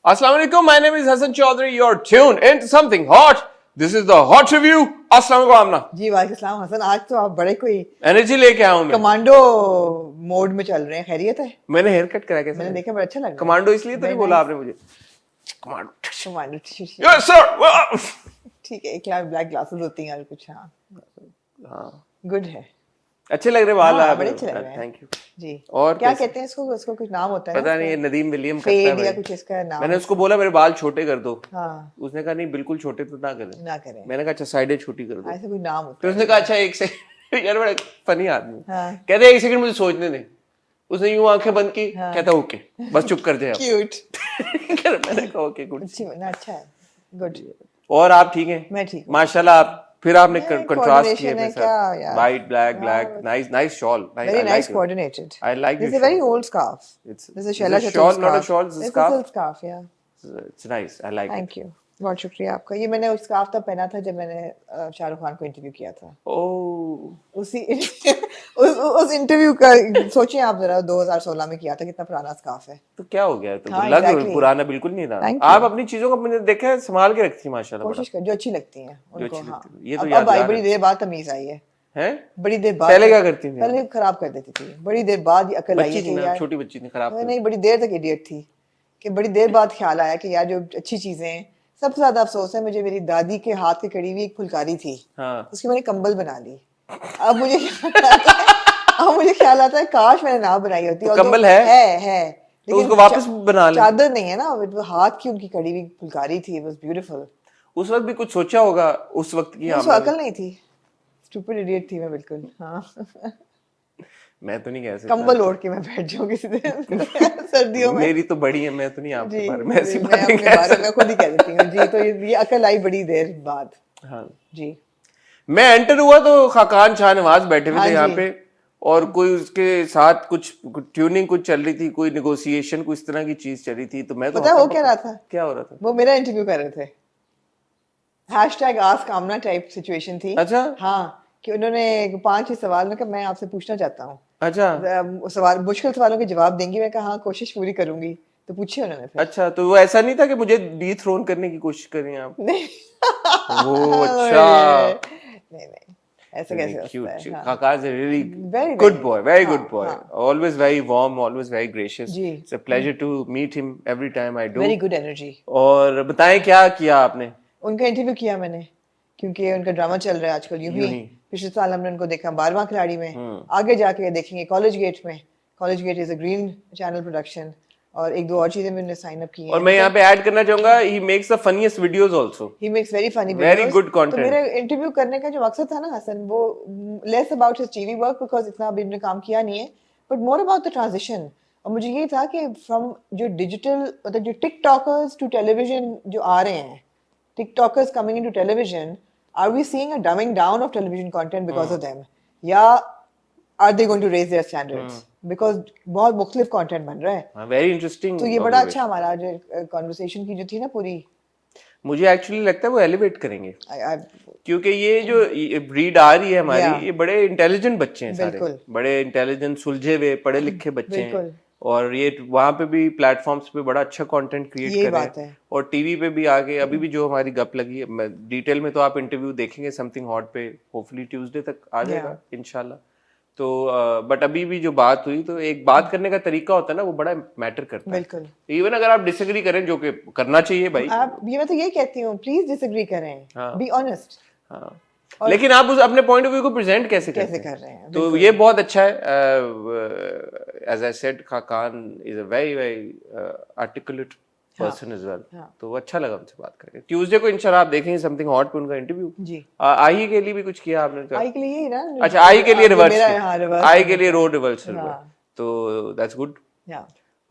Assalamu alaikum. My name is Hassan Chaudhary. You're tuned into something hot. This is the hot review. Assalamu alaikum Amna. जी वालेकुम हसन, आज तो आप बड़े कोई energy लेके आया हूं मैं. कमांडो मोड में चल रहे हैं. खैरियत है? मैंने हेयर कट करा कैसे? मैंने देखा, बड़ा अच्छा लग रहा है. कमांडो इसलिए तो नहीं बोला आपने मुझे. कमांडो. Commando yes sir. ठीक है. क्या ब्लैक ग्लासेस होती हैं और कुछ. हाँ, गुड है. अच्छे लग रहे बाल. हाँ, आप बड़े अच्छे लग रहे हैं. थैंक यू जी. और क्या कहते हैं इसको? उसको कुछ नाम होता है. पता नहीं, नदीम विलियम करता फेड है या कुछ इसका नाम. मैंने उसको बोला मेरे बाल छोटे कर दो. हाँ. उसने कहा नहीं, बिल्कुल छोटे तो ना करें. मैंने कहा अच्छा साइडें छोटी कर दो. ऐसा कोई नाम होता फिर उसने कहा अच्छा एक सेकंड. यार बड़ा फनी आदमी. हाँ. कहते एक सेकंड मुझे सोचने दे. उसने यूं आंखें बंद की. कहता ओके, बस चुप कर जाए. क्यूट. मैंने कहा ओके गुड. अच्छा है. गुड. और आप ठीक हैं? मैं ठीक हूँ. माशाल्लाह. आप फिर आपने कंट्रास्ट किया मेरे साथ. White black nice shawl. Very nice coordinated. I like this. This is a very old scarf. This is a Sheila shawl, not a shawl. This is a scarf. It's a scarf, yeah. It's nice. I like it. Thank you. बहुत शुक्रिया आपका. ये मैंने उस scarf तब पहना था जब मैंने शाहरुख खान को इंटरव्यू किया था. ओह. उसी उस इंटरव्यू का सोचिए आप जरा, 2016 में किया था. कितना पुराना स्कार्फ है. तो क्या हो गया? तो हाँ, लग exactly. पुराना बिल्कुल नहीं था. Thank आप you. अपनी चीजों को मैंने देखा है संभाल के रखती है माशाल्लाह. कोशिश कर जो अच्छी लगती हैं उनको. हाँ. ये तो अब आई बड़ी देर बाद तमीज आई है. हैं? बड़ी देर बाद. पहले क्या करती थी? पहले खराब कर देती थी. बड़ी देर बाद अकल आई कि यार छोटी बच्ची ने खराब. नहीं, बड़ी देर तक इडियट थी. कि बड़ी देर बाद ख्याल आया कि यार जो अच्छी चीजें हैं. सबसे ज्यादा अफसोस है मुझे, मेरी दादी के हाथ की कड़ी हुई एक फुलकारी थी. हाँ. उसकी मैंने कंबल बना ली. अब मुझे ख्याल आता है काश मैंने ना बनाई होती. तो कंबल है तो उसको वापस बना ले. चादर नहीं है ना, वो हाथ की उनकी कड़ी हुई फुलकारी थी. Was beautiful. उस वक्त भी कुछ सोचा होगा उस वक्त की. उसको अकल नहीं थी. स्टूपिड इडियट थी मैं बिल्कुल. हाँ. मैं तो नहीं कह सकता. कंबल ओढ़ के मैं बैठ जाऊं किसी दिन सर्दियों में. मेरी तो बड़ी है, मैं तो नहीं आपके बारे में ऐसी मैं बातें अपने बारे में खुद ही कह देती हूँ जी. तो ये अकल आई बड़ी देर बाद. हाँ जी. मैं एंटर हुआ तो खाकान शाहनवाज बैठे हुए थे यहाँ पे, और कोई उसके साथ कुछ ट्यूनिंग कुछ चल रही थी, कोई नेगोशिएशन कुछ इस तरह की चीज चल रही थी. तो मैं तो पता है वो क्या रहा था? क्या हो रहा था? वो मेरा इंटरव्यू कर रहे थे. #AskAmna टाइप सिचुएशन थी. अच्छा. हाँ, कि उन्होंने 5-6 सवाल में कहा मैं आपसे पूछना चाहता हूँ. अच्छा. सवाल मुश्किल सवालों के जवाब देंगी. मैं कहा हाँ कोशिश पूरी करूंगी. तो पूछे उन्होंने फिर. अच्छा, तो वो ऐसा नहीं था कि मुझे डीथ्रोन करने की कोशिश करें आप? नहीं. वो अच्छा. नहीं ऐसा कैसे होता है? हाँ. Kaka is a really Very, good very. boy, very good हाँ, boy. हाँ. Always very warm, always very gracious. Ji. It's a pleasure to meet him every time I do. Very good energy. और बताएं क्या किया आपने? उनका interview किया मैंने, क्योंकि उनका ड्रामा चल रहा है आजकल यूं ही. पिछले साल हमने उनको देखा 12वां खिलाड़ी में. आगे जाके देखेंगे कॉलेज गेट में. College gate is a green channel production, और एक दो और चीजें मैंने साइन अप की हैं. और मैं यहाँ पे ऐड करना चाहूंगा, he makes the funniest videos also. He makes very funny videos. Very good content. तो मेरे इंटरव्यू करने का जो मकसद था ना हसन, वो less about his TV work, because इतना अभी उन्होंने काम किया नहीं है, but more about the transition. और मुझे ये था कि फ्रॉम जो डिजिटल, मतलब जो टिकटॉकर्स टू टेलीविजन जो आ रहे हैं, TikTokers coming into television, are we seeing a dumbing down of television content because of them, या are they going to raise their standards? Because बहुत मुख्तलिफ कंटेंट बन रहा है. Very interesting. तो ये बड़ा अच्छा हमारा जो कॉन्वर्सेशन की जो थी ना पूरी, मुझे एक्चुअली लगता है वो एलिवेट करेंगे. क्योंकि ये जो ब्रीड आ रही है हमारी, ये बड़े इंटेलिजेंट बच्चे हैं सारे. बड़े इंटेलिजेंट, सुलझे हुए, पढ़े लिखे बच्चे हैं. और ये वहाँ पे भी प्लेटफॉर्म्स पे बड़ा अच्छा कंटेंट क्रिएट कर रहे हैं. और टीवी पे भी आगे अभी भी जो हमारी गप लगी है, डिटेल में तो आप इंटरव्यू देखेंगे समथिंग हॉट पे, होपफुली ट्यूसडे तक आ जाएगा इंशाल्लाह. तो बट अभी भी जो बात हुई, तो एक बात करने का तरीका होता है ना, वो बड़ा मैटर करता है. बिल्कुल. इवन अगर आप डिसएग्री करें, जो कि करना चाहिए भाई. आप ये, मैं तो ये कहती हूँ, प्लीज डिसएग्री करें. Be honest. हाँ. लेकिन आप उस अपने पॉइंट ऑफ व्यू को प्रेजेंट कैसे कर रहे हैं? तो ये बहुत अच्छा है. As I said, Khaqan is a very very articulate person as well. तो अच्छा लगा उनसे बात करके. ट्यूसडे को इंशाल्लाह आप देखेंगे समथिंग हॉट पे उनका इंटरव्यू. जी. आई के लिए भी कुछ किया आपने? आई के लिए ही ना. अच्छा, आई के लिए रिवर्स. आई के लिए रोड रिवर्सल. तो दैट्स गुड.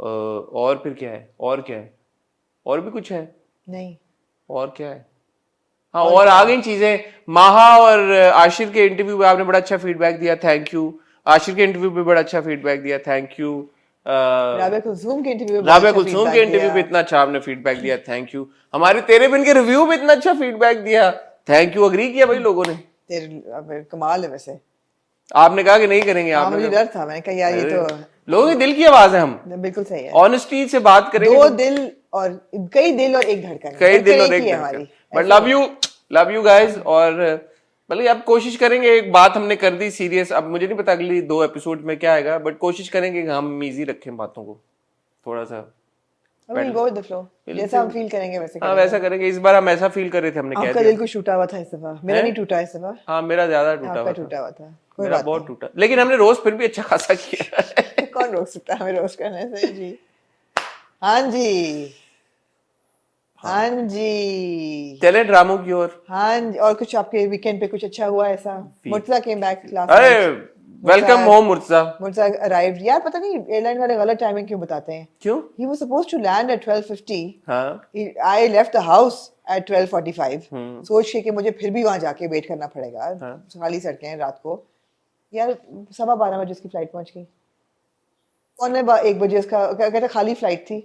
और फिर क्या है? और भी कुछ है? नहीं. और क्या है? हाँ, और आ गई चीजें. माहा और आशिर के इंटरव्यू में आपने बड़ा अच्छा फीडबैक दिया, थैंक यू. आशिर के इंटरव्यू पे बड़ा अच्छा फीडबैक दिया, थैंक यू. राबिया कुलसूम के इंटरव्यू पे इतना अच्छा आपने फीडबैक दिया, थैंक यू. हमारे तेरे बिन के रिव्यू पे इतना अच्छा फीडबैक दिया, थैंक यू. अग्री किया भाई लोगों ने. तेरे कमाल है वैसे. आपने कहा कि नहीं करेंगे? आपने, मुझे डर था, मैंने कहा यार ये तो लोगों के दिल की आवाज है. हम बिल्कुल सही है. ऑनेस्टी से बात करेंगे. दो दिल और कई दिल और एक धड़कन, कई दिल और ही एक है धड़कन। हमारी। But love you guys. और मतलब अब कोशिश करेंगे, एक बात हमने कर दी सीरियस, अब मुझे नहीं पता अगली 2 एपिसोड में क्या आएगा, बट कोशिश करेंगे कि हम इजी रखें बातों को थोड़ा सा। we'll go with the flow, जैसा हम फील करेंगे वैसे हाँ करेंगे। वैसा करेंगे। इस बार हम ऐसा फील कर रहे थे, हमने कह आपका दिया। दिल कुछ टूटा हुआ था इस दफा, मेरा नहीं टूटा इस दफा। हाँ मेरा ज्यादा टूटा आपका हुआ टूटा हुआ था, कोई मेरा बात बहुत नहीं। टूटा, लेकिन हमने रोज फिर भी अच्छा खासा किया। कौन रोक सकता है हमें रोज करने से जी। हाँ जी, हाँ जी, चले ड्रामों की ओर। हाँ जी। और कुछ आपके वीकेंड पे कुछ अच्छा हुआ ऐसा? मुर्तजा केम बैक लास्ट अरे night. Welcome home Murtaza. Murtaza arrived. यार पता नहीं एयरलाइन वाले गलत टाइमिंग क्यों बताते हैं। क्यों? He was supposed to land at 12:50. हाँ I left the house at 12:45. सोच के कि मुझे फिर भी वहां जाके वेट करना पड़ेगा, खाली सड़कें हैं रात को। यार 12:15 बजे उसकी फ्लाइट पहुंच गई। 1 बजे उसका कहता खाली फ्लाइट थी,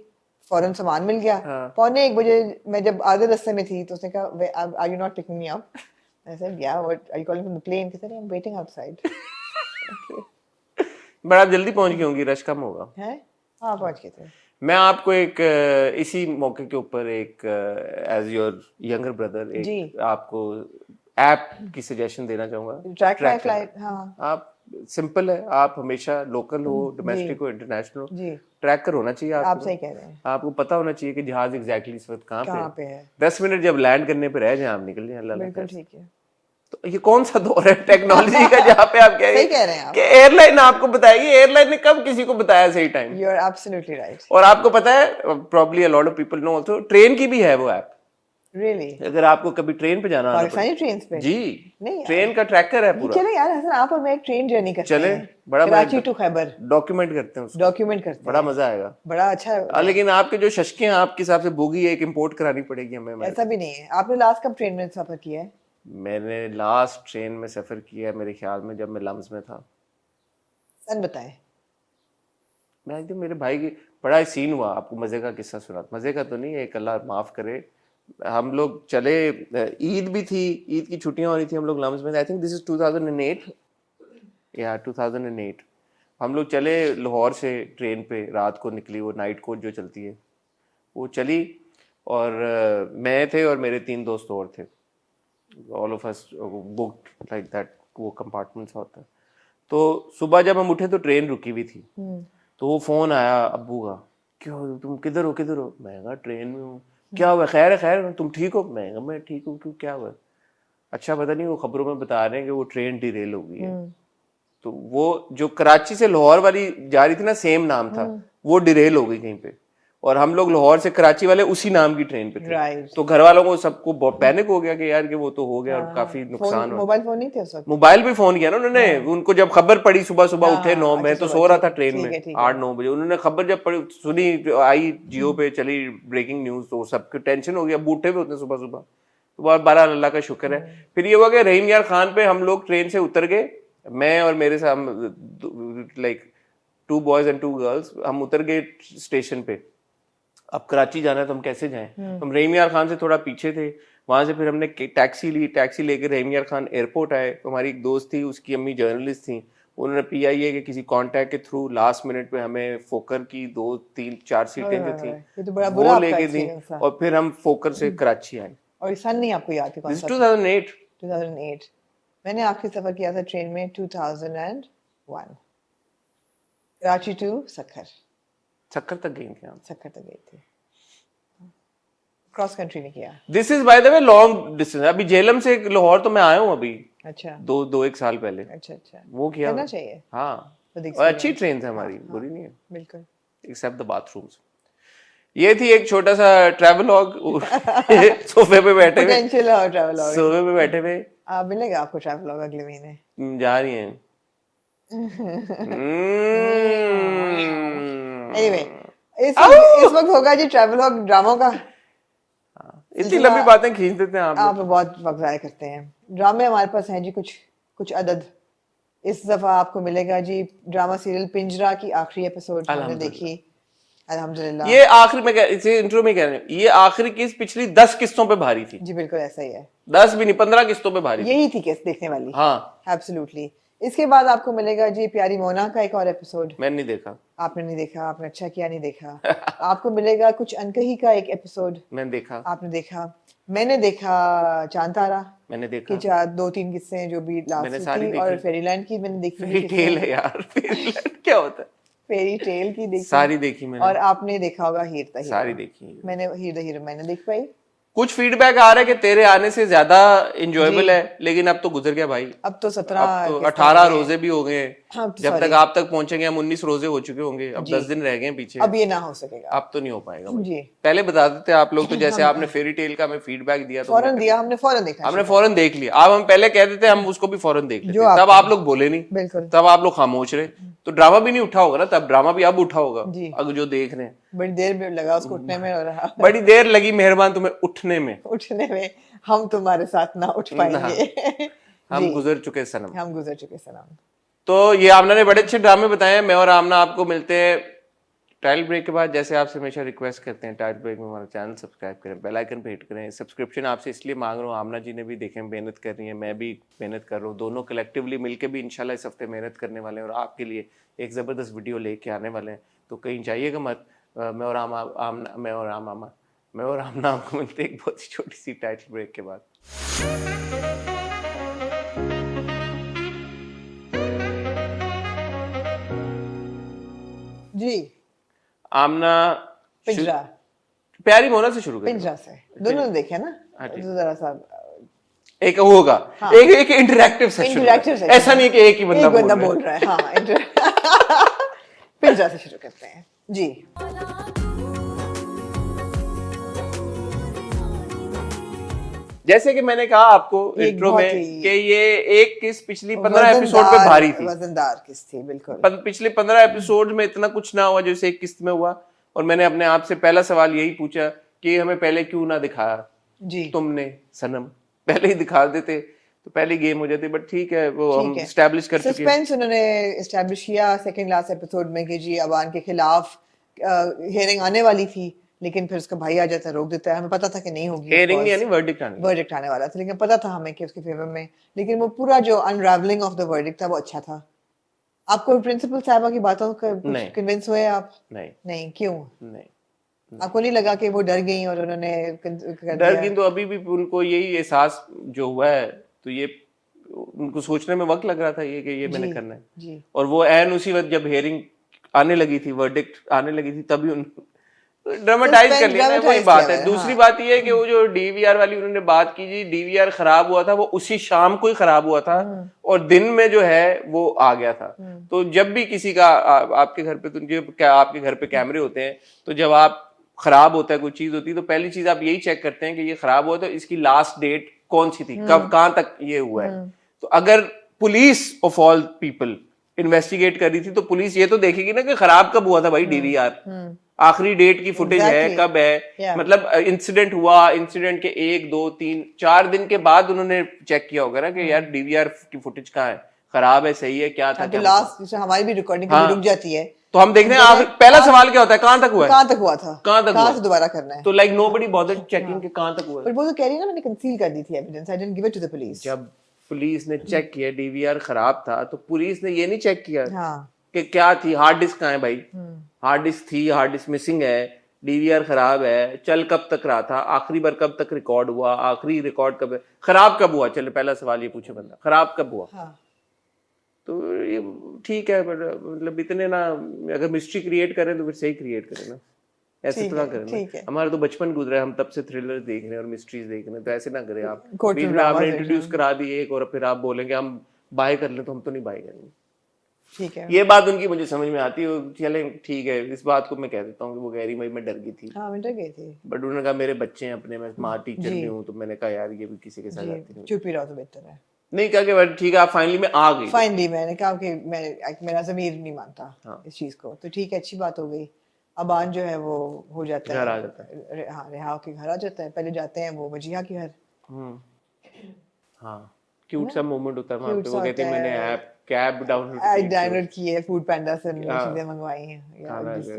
फौरन सामान मिल गया। 1 बजे मैं जब आधे रास्ते में थी तो उसने कहा are you not picking me up? I said yeah, what are you calling from the plane? He said I'm waiting outside. Okay. बड़ा जल्दी पहुंच गई होंगी, रश कम होगा। है हाँ पहुंच गए थे। मैं आपको एक इसी मौके के ऊपर एक एज योर यंगर ब्रदर एक आपको ऐप की सजेशन देना चाहूंगा। Track my flight. हाँ आप सिंपल है, आप हमेशा लोकल हो, डोमेस्टिक हो, इंटरनेशनल हो, ट्रैकर होना चाहिए आपको। आप सही कह रहे हैं। आपको पता होना चाहिए कि जहाज एग्जैक्टली इस वक्त कहाँ पे है। 10 मिनट जब लैंड करने पे रह जाए, आप निकल जाए। अल्लाह बिल्कुल ठीक है। तो ये कौन सा दौर है टेक्नोलॉजी का जहाँ पे आप सही कह रहे हैं आप कि एयरलाइन आपको बताएगी। एयरलाइन ने कब किसी को बताया सही time? You are absolutely right. और आपको पता है, probably a lot of people know also, train की भी है वो ऐप। रियली? अगर आपको कभी ट्रेन पे जाना पाकिस्तानी ट्रेन पे? जी नहीं, ट्रेन का ट्रैकर है पूरा। चले यार हसन, आप और मैं एक ट्रेन जर्नी करते चले, हैं, बड़ा कराची टू खैबर। डॉक्यूमेंट करते हैं उसको, डॉक्यूमेंट करते हैं, बड़ा मजा आएगा, बड़ा अच्छा है। लेकिन आपके जो शशके हैं आपके हिसाब से बोगी एक इंपोर्ट करानी पड़ेगी हमें। ऐसा भी नहीं है। आपने लास्ट कब ट्रेन में सफर किया है? मैंने लास्ट ट्रेन में सफर किया है मेरे ख्याल में जब मैं लम्स में था। सन बताएं। मैं जो मेरे भाई की बड़ा ही सीन हुआ, आपको मजे का किस्सा सुना। मजे का तो नहीं है, अल्लाह माफ करे। हम लोग चले, ईद भी थी, ईद की छुट्टियां हो रही थी, हम लोग लम्स में। आई थिंक दिस इज 2008 या 2008। हम लोग चले लाहौर से ट्रेन पे, रात को निकली वो नाइट कोच जो चलती है वो चली, और मैं थे और मेरे 3 दोस्त और थे। All of us booked like that, वो कंपार्टमेंट्स होता है। तो सुबह जब हम उठे तो ट्रेन रुकी हुई थी। तो वो फोन आया अब्बू का, क्यों तुम किधर हो किधर हो? मैं कहा ट्रेन में हूँ। क्या हुआ? खैर है खैर, तुम ठीक हो? मैं कहा मैं ठीक हूँ। क्यों, क्या हुआ? अच्छा पता नहीं, वो खबरों में बता रहे हैं कि वो ट्रेन डिरेल हो गई है। तो वो जो कराची से लाहौर वाली जा रही थी ना, सेम नाम था, वो डिरेल हो गई कहीं पे, और हम लोग लाहौर से कराची वाले उसी नाम की ट्रेन पे थे। तो घर वालों को सबको बहुत पैनिक हो गया कि यार कि वो तो हो गया, और काफी नुकसान हुआ। मोबाइल फोन नहीं थे उस वक्त? मोबाइल भी फोन किया ना उन्होंने। उनको जब खबर पड़ी, सुबह सुबह उठे 9, मैं तो सो रहा था ट्रेन में 8-9 बजे। उन्होंने खबर जब पड़ी सुनी, आई जियो पे चली ब्रेकिंग न्यूज, तो सबको टेंशन हो गया। बूटे पे होते सुबह सुबह, तो बहुत बड़ा अल्लाह का शुक्र है। फिर ये हुआ कि रहीम यार खान पे हम लोग ट्रेन से उतर गए, मैं और मेरे साथ लाइक 2 बॉयज एंड 2 गर्ल्स, हम उतर गए स्टेशन पे। अब कराची जाना है तो हम कैसे जाएं? हम रहीम यार खान से थोड़ा पीछे थे, वहां से फिर हमने टैक्सी ली, टैक्सी लेके रहीम यार खान एयरपोर्ट आए। तो हमारी एक दोस्त थी, उसकी अम्मी जर्नलिस्ट थी, उन्होंने PIA के किसी कांटेक्ट के थ्रू लास्ट मिनट पे हमें फोकर की 2, 3, 4 सीटें जो थी वो लेके दी, और फिर हम फोकर से कराची आए। और सन नहीं आपको याद है? 2008। 2008 मैंने आखिरी सफर किया था ट्रेन में 2001, कराची टू सक्खर। सक्खर तक गई थी आप? सक्खर तक गई थी, क्रॉस कंट्री नहीं किया। This is by the way long distance. अभी झेलम से लाहौर तो मैं आया हूँ अभी। अच्छा। 1 साल पहले। अच्छा वो किया करना चाहिए। हाँ, और अच्छी ट्रेन है हमारी, बुरी नहीं है बिल्कुल, एक्सेप्ट द बाथरूम्स। ये थी एक छोटा सा ट्रैवलॉग। सोफे पे बैठे हुए, सोफे पे बैठे हुए। आप मिलेगा आपको ट्रैवलॉग अगले महीने? जा रही हैं। Anyway, इस वक्त होगा जी ट्रैवलॉग ड्रामों का। इतनी लंबी बातें खींच देते हैं आप बहुत वक्त ज़ाया करते हैं। ड्रामे हमारे पास हैं जी कुछ अदद। इस दफा आपको मिलेगा जी ड्रामा सीरियल पिंजरा की आखिरी एपिसोड हमने देखी, अल्हम्दुलिल्लाह। ये आखिरी में इसे इंट्रो में कह रहे हैं, ये आखिरी किस्त पिछली 10 किस्तों पे भारी थी। जी बिल्कुल ऐसा ही है, 10 भी नहीं 15 किस्तों पे भारी यही थी किस्त देखने वाली। हाँ एब्सोल्युटली। इसके बाद आपको मिलेगा जी प्यारी मोना का एक और एपिसोड। मैंने नहीं देखा। आपने नहीं देखा, आपने अच्छा किया नहीं देखा। आपको मिलेगा कुछ अनकही का एक एपिसोड। मैंने देखा। आपने देखा। मैंने देखा चांद तारा। मैंने देखा कि 2-3 किस्से हैं जो भी मैंने लास्ट सारी की, और फेरीलैंड की मैंने देखी। फेरी टेल है यार, फेरीलैंड क्या होता है? फेरी टेल की देखी, सारी देखी मैंने। और आपने देखा होगा हीर द हीरो। सारी देखी मैंने हीर द हीरो मैंने देख पाई। कुछ फीडबैक आ रहा है कि तेरे आने से ज्यादा इंजॉयबल है, लेकिन अब तो गुजर गया भाई। अब तो 17 अब तो 18 रोजे भी हो गए। हाँ, जब तक आप तक पहुंचेंगे हम 19 रोजे हो चुके होंगे। अब 10 दिन रह गए हैं पीछे। अब ये ना हो सकेगा, अब तो नहीं हो पाएगा भाई। जी। पहले बता देते आप लोग तो, जैसे आपने फेरी टेल का हमें फीडबैक दिया तो फौरन दिया, हमने फौरन देखा, हमने फौरन देख लिया। अब हम पहले कह देते हम उसको भी फौरन देख लेते, तब आप लोग बोले नहीं, बिल्कुल, तब आप लोग खामोश रहे, तो ड्रामा भी नहीं उठा होगा ना, तब ड्रामा भी अब उठा होगा। अगर जो देख रहे हैं, बड़ी देर में लगा उसको उठने में, और बड़ी देर लगी मेहरबान तुम्हें उठने में। हम तुम्हारे साथ ना उठ पाएंगे। हम गुजर चुके सनम। हम गुजर चुके सनम। तो ये आमना ने बड़े अच्छे ड्रामे बताए हैं। मैं और आमना आपको मिलते हैं टाइटल ब्रेक के बाद। जैसे आपसे हमेशा रिक्वेस्ट करते हैं, टाइटल ब्रेक में हमारा चैनल सब्सक्राइब करें, बेल आइकन पे हिट करें। सब्सक्रिप्शन आपसे इसलिए मांग रहा हूँ, आमना जी ने भी देखें मेहनत कर रही है, मैं भी मेहनत कर रहा हूँ, दोनों कलेक्टिवली मिलकर भी इंशाल्लाह इस हफ्ते मेहनत करने वाले हैं और आपके लिए एक ज़बरदस्त वीडियो लेके आने वाले हैं। तो कहीं जाइएगा मत। मैं और आमना आपको मिलते हैं एक बहुत ही छोटी सी टाइटल ब्रेक के बाद। जी आमना पिंजरा, प्यारी मोना से शुरू करें। पिंजरा से दोनों ने देखे ना, जरा सा एक होगा, एक इंटरैक्टिव सेशन। ऐसा नहीं है कि एक ही बंदा बोल रहा है। हाँ, पिंजरा से शुरू करते हैं जी। जैसे कि मैंने कहा आपको इंट्रो में कि ये एक किस पिछली 15 एपिसोड में भारी थी, वजनदार किस थी, बिल्कुल। पिछले 15 एपिसोड में इतना कुछ ना हुआ जैसे एक किस्त में हुआ। और मैंने अपने आप से पहला सवाल यही पूछा कि हमें पहले क्यों ना दिखाया जी तुमने सनम, पहले ही दिखा देते तो पहली गेम हो जाती। बट ठीक है, वो हम एस्टैब्लिश कर चुके हैं। सस्पेंस उन्होंने एस्टैब्लिश किया सेकंड लास्ट एपिसोड में कि जी अबान के खिलाफ हियरिंग आने वाली थी, लेकिन फिर उसका भाई आ जाता है, रोक देता है। हमें पता था कि नहीं होगी, हियरिंग यानी वर्डिक्ट आने वाला था, लेकिन पता था हमें कि उसके फेवर में। लेकिन वो पूरा जो अनरावलिंग ऑफ द वर्डिक्ट था वो अच्छा था। आपको प्रिंसिपल साहबा की बातों का कन्विंस हुए आप? नहीं क्यों? नहीं, आपको नहीं लगा कि वो डर गई और उन्होंने डर गई? तो अभी भी उनको यही एहसास जो हुआ है, तो ये उनको सोचने में वक्त लग रहा था ये कि ये मैंने करना है। और वो एन उसी वक्त जब हियरिंग आने लगी थी, वर्डिक्ट आने लगी थी, तभी उन ड्रामेटाइज कर लिया ना, वही बात है। दूसरी बात ये है कि वो जो डीवीआर वाली उन्होंने बात की, जी डीवीआर खराब हुआ था, वो उसी शाम को ही खराब हुआ था और दिन में जो है वो आ गया था। तो जब भी किसी का आपके घर पे, तो आपके घर पे कैमरे होते हैं, तो जब आप खराब होता है कोई चीज होती है, तो पहली चीज आप यही चेक करते हैं कि ये खराब हुआ तो इसकी लास्ट डेट कौन सी थी, कब कहां तक ये हुआ है। तो अगर police of all people investigate कर रही थी तो पुलिस ये तो देखेगी ना कि खराब कब हुआ था भाई डीवीआर, आखिरी डेट की फुटेज है, कब है, मतलब इंसिडेंट हुआ, इंसिडेंट के 1, 2, 3, 4 दिन के बाद उन्होंने चेक किया होगा ना कि यार डीवीआर की फुटेज कहाँ है, खराब है, सही है, क्या था। तो लास्ट हमारी भी रिकॉर्डिंग रुक जाती है, तो हम देखते हैं पहला सवाल क्या होता है, कहां तक हुआ है, कहां से दोबारा करना है। तो लाइक नोबडी बॉदर्ड चेकिंग कि कहां तक हुआ है। पर वो तो कह रही है ना, मैंने कंसील कर दी थी evidence, I didn't give it to the police. जब पुलिस ने चेक किया डीवीआर खराब था, तो पुलिस ने ये नहीं चेक किया कि क्या थी, हार्ड डिस्क कहाँ है भाई, हार्ड डिस्क थी, हार्ड डिस्क मिसिंग है, डीवीआर खराब है, चल कब तक रहा था, आखिरी बार कब तक रिकॉर्ड हुआ, आखिरी रिकॉर्ड कब, खराब कब हुआ। चलो पहला सवाल ये पूछे बंदा, खराब कब हुआ। तो ये ठीक है, मतलब इतने ना, अगर मिस्ट्री क्रिएट करें तो फिर सही क्रिएट करें ना, ऐसे तो ना करें। हमारा तो बचपन गुजरा है, हम तब से थ्रिलर देख रहे हैं और मिस्ट्रीज देख रहे हैं, तो ऐसे ना करें आप। बीच में आपने इंट्रोड्यूस करा दी एक और फिर आप बोलेंगे हम बाय कर ले, तो हम तो नहीं बाय करेंगे। ठीक है, ये बात उनकी मुझे समझ में आती है। चले ठीक है, इस बात को मैं कह देता हूँ कि वो कह रही मैं डर गई थी। हाँ, मैं डर गई थी, बट उन्होंने कहा मेरे बच्चे हैं अपने, मैं स्मार्ट टीचर भी हूँ, तो मैंने कहा यार ये भी किसी के साथ जाती नहीं, चुप ही रहो तो बेहतर है। नहीं कहा कि ठीक है आप फाइनली में आ गई। फाइनली मैंने कहा कि मेरा ज़मीर नहीं मानता इस चीज को, तो ठीक है, अच्छी बात हो गई। अबान जो है वो हो जाता है, घर आ जाता है, हाँ, रेहा के घर आ जाता है। पहले जाते हैं वो वजीहा के घर, हाँ, क्यूट सा मोमेंट होता है वहाँ पे। वो कहते हैं मैंने ऐप कैब डाउनलोड की है, फूड पैंडा से चीजें मंगवाई हैं,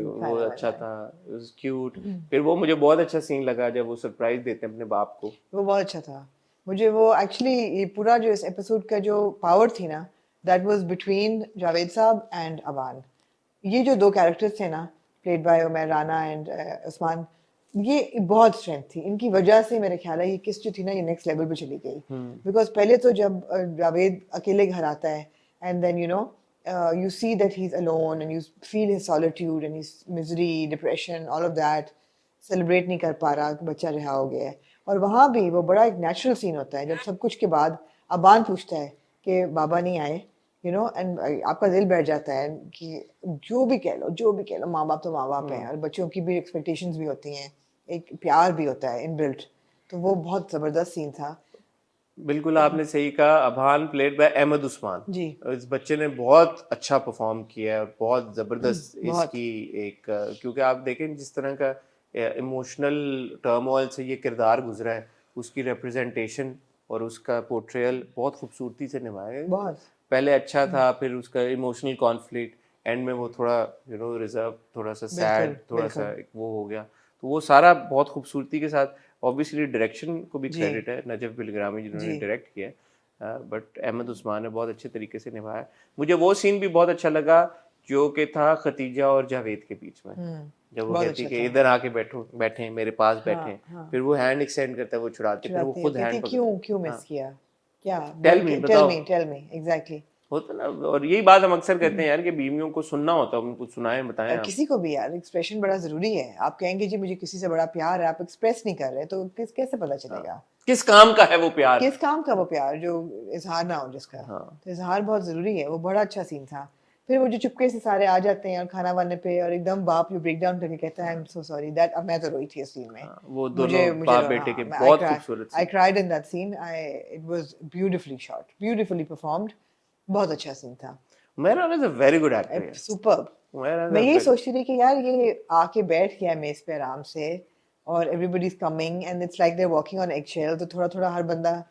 वो अच्छा था, इट वाज क्यूट। फिर वो मुझे बहुत अच्छा सीन लगा जब वो सरप्राइज देते हैं अपने बाप को, वो बहुत अच्छा था। मुझे वो एक्चुअली ये पूरा जो इस एपिसोड का जो पावर थी ना, that was between Javed Saab and Aban. ये जो दो कैरेक्टर्स थे ना, played by Umar Rana and Usman, ये बहुत स्ट्रेंथ थी इनकी वजह से। मेरे ख्याल है ये किस जो थी ना, ये नेक्स्ट लेवल पे चली गई। बिकॉज पहले तो जब जावेद अकेले घर आता है and then you know you see that he's alone and you feel his solitude and his misery, depression, all of that, celebrate नहीं कर पा रहा कि बच्चा रिहा हो गया है। और वहाँ भी वो बड़ा एक नेचुरल सीन होता है जब सब कुछ के बाद अबान पूछता है कि बाबा नहीं आए, यू नो, एंड आपका दिल बैठ जाता है कि जो भी कह लो माँ बाप तो माँ बाप हैं, और बच्चों की भी एक्सपेक्टेशंस भी होती हैं, एक प्यार भी होता है इनबिल्ट। तो वो बहुत ज़बरदस्त सीन था। बिल्कुल आपने सही कहा। अभान प्लेड बाय अहमद उस्मान जी, इस बच्चे ने बहुत अच्छा परफॉर्म किया है, बहुत ज़बरदस्त इसकी एक, क्योंकि आप देखें जिस तरह का इमोशनल टर्मोइल से ये किरदार गुजरा है, उसकी रिप्रेजेंटेशन और उसका पोर्ट्रेयल बहुत खूबसूरती से निभाया है। बहुत पहले अच्छा था, फिर उसका इमोशनल कॉन्फ्लिक्ट, एंड में वो थोड़ा यू नो रिजर्व, थोड़ा सा सैड, थोड़ा सा वो हो गया। तो वो सारा बहुत खूबसूरती के साथ, ऑब्वियसली डायरेक्शन को भी क्रेडिट है नजफ बिलग्रामी जिन्होंने डायरेक्ट किया है, बट अहमद उस्मान ने बहुत अच्छे तरीके से निभाया। मुझे वो सीन भी बहुत अच्छा लगा जो कि था खतीजा और जावेद के बीच में, जब वो कहती है कि इधर आके बैठे मेरे पास बैठे, फिर वो हैंड एक्सटेंड करता है, वो छुड़ाते, फिर वो खुद हैंड क्यों मिस किया, क्या टेल मी एग्जैक्टली होता ना। और यही बात हम अक्सर कहते हैं यार कि बीवियों को सुनना होता है, उनको सुनाएं, बताएं। किसी को भी यार एक्सप्रेशन बड़ा जरूरी है। आप कहेंगे जी मुझे किसी से बड़ा प्यार है, आप एक्सप्रेस नहीं कर रहे, तो कैसे पता चलेगा किस काम का है वो प्यार, किस काम का वो प्यार जो इजहार ना हो जिसका। तो इजहार बहुत जरूरी है। वो बड़ा अच्छा सीन था। फिर वो जो चुपके से सारे आ जाते हैं और खाना वाने पे, और एकदम बाप जो ब्रेक डाउन करके कहता है I am so sorry that, मैं तो रोई थी इस सीन में। वो दोनों बाप बेटे के बहुत खूबसूरत, I cried in that scene. It was beautifully shot, beautifully performed, बहुत अच्छा सीन था। Umair is a very good actor, superb. मैं यही सोचती थी कि यार ये आके बैठ गया मेज पे आराम से, और everybody is coming and it's like they are walking on eggshell. तो थोड़ा थोड़ा हर बंदा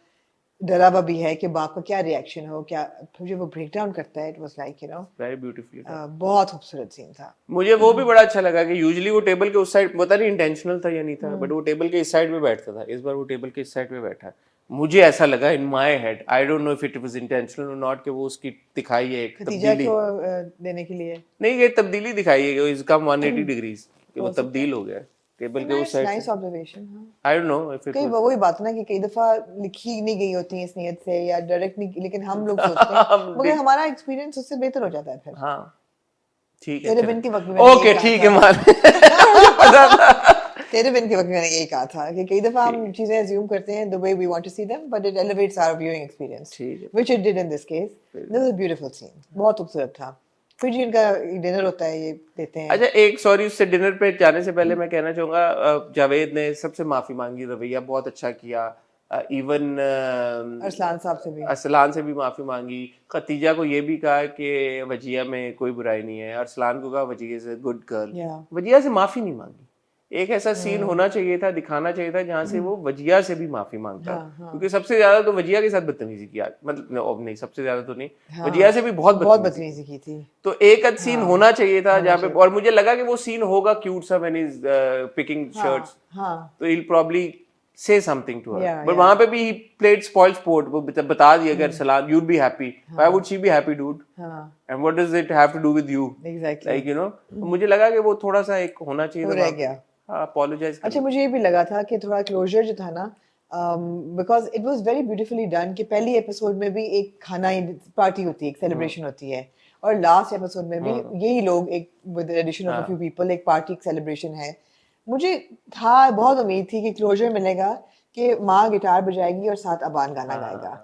डरा हुआ भी है कि बाप का क्या रिएक्शन हो, क्या। फिर जब वो ब्रेक डाउन करता है, it was like you know very beautifully, बहुत खूबसूरत सीन था। मुझे वो भी बड़ा अच्छा लगा कि यूजुअली वो टेबल के उस साइड, पता नहीं इंटेंशनल था या नहीं था, बट वो टेबल के इस साइड पे बैठता था, इस बार वो टेबल के इस साइड पे बैठा है। मुझे ऐसा लगा in my head, I don't know if it was intentional और नॉट, कि वो उसकी दिखाई है एक तब्दीली को देने के लिए, नहीं, ये तब्दीली दिखाई है कि इज कम 180 डिग्रीज, कि वो तब्दील हो गया टेबल के उस साइड से। Nice observation. I don't know if it कई वही बात ना कि कई दफा लिखी नहीं गई होती है इस नियत से या डायरेक्ट नहीं, लेकिन हम लोग सोचते हैं मगर हमारा एक्सपीरियंस उससे बेहतर हो जाता है फिर। हाँ ठीक है, तेरे बिन के वक्त में ओके ठीक है मान पता था तेरे बिन के वक्त में मैंने यही कहा था कि कई दफा हम चीजें अज्यूम करते हैं the way we want to see them, but it elevates our viewing experience, which it did in this case. This was a beautiful scene, बहुत खूबसूरत था। फिर जी इनका डिनर होता है, ये देते हैं। अच्छा एक सॉरी, उससे डिनर पे जाने से पहले मैं कहना चाहूंगा जावेद ने सबसे माफी मांगी, रवैया बहुत अच्छा किया, इवन अरसलान से भी माफी मांगी, खतीजा को ये भी कहा कि वजिया में कोई बुराई नहीं है, अरसलान को कहा Wajiha is a good girl, Wajiha से माफी नहीं मांगी। एक ऐसा सीन होना चाहिए था, दिखाना चाहिए था जहां से वो वजिया से भी माफी मांगता, क्योंकि सबसे ज्यादा तो वजिया के साथ बदतमीजी किया, मतलब नहीं सबसे ज्यादा तो नहीं, वजिया से भी बहुत बदतमीजी की थी। तो एक आध सीन होना चाहिए था जहाँ पे, और मुझे लगा कि वो सीन होगा क्यूट सा व्हेन इज पिकिंग शर्ट्स, तो he'll probably say something to her, but वहां पे भी he played spoil sport, वो बता दिया अगर सलाम you'd be happy, why would she be happy dude, and what does it have to do with you, exactly, like you know, मुझे लगा कि वो थोड़ा सा एक होना चाहिए था, रह गया। apologize। अच्छा मुझे ये भी लगा था कि थोड़ा क्लोजर जो था ना, because it was very beautifully done, कि पहली एपिसोड में भी एक खाना पार्टी होती है, एक सेलिब्रेशन होती है, और लास्ट एपिसोड में भी यही लोग एक with addition of a few people एक पार्टी, एक सेलिब्रेशन है। मुझे था बहुत उम्मीद थी कि क्लोजर मिलेगा, कि माँ गिटार बजाएगी और साथ अबान गाना गाएगा,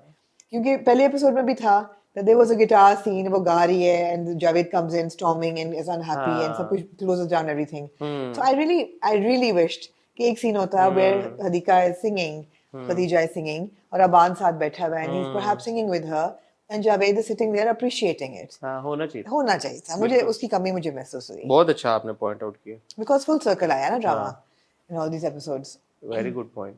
क्योंकि पहले एपिसोड में भी था that there was a guitar scene, वो गा रही है and Javed comes in storming and is unhappy and सब कुछ closes down everything. So I really wished कि एक scene होता where Hadika is singing, Khadija is singing, और अबान साथ बैठा हुआ है and he's perhaps singing with her and Javed is sitting there appreciating it. होना चाहिए था। मुझे उसकी कमी मुझे महसूस हुई। बहुत अच्छा आपने point out किया, because full circle आया ना drama in all these episodes. Very good point.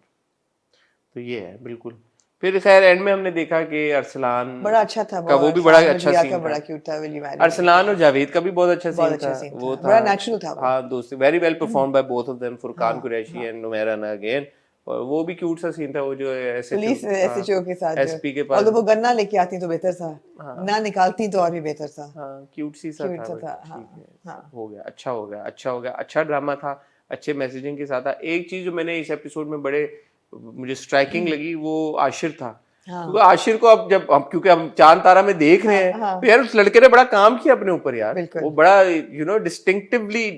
तो ये है बिल्कुल। फिर खैर एंड में हमने देखा कि अरसलान बड़ा अच्छा था, वो भी बड़ा अच्छा सीन था, बड़ा क्यूट था, विल यू मैरी। अरसलान और जावेद का भी बहुत अच्छा सीन था, वो था बड़ा नेचुरल था। हाँ दोस्ती, very well performed by both of them, Furqan Qureshi and Umair Rana again, और वो भी क्यूट सा सीन था, वो जो पुलिस एसएचओ के साथ एसपी के पास, अगर वो गन्ना लेके आती तो बेहतर था, ना निकालती तो और भी बेहतर था। हाँ क्यूट सी सा था, हाँ, ठीक है, हाँ। हो गया, अच्छा हो गया, अच्छा हो गया, अच्छा ड्रामा था, अच्छे मैसेजिंग के साथ था। एक चीज जो मैंने इस एपिसोड में बड़े मुझे स्ट्राइकिंग लगी वो आशिर था, क्योंकि आशिर को अब जब हम क्योंकि हम चांद तारा में देख रहे हैं तो यार उस लड़के ने बड़ा काम किया अपने ऊपर यार, वो बड़ा डिस्टिंक्टिवली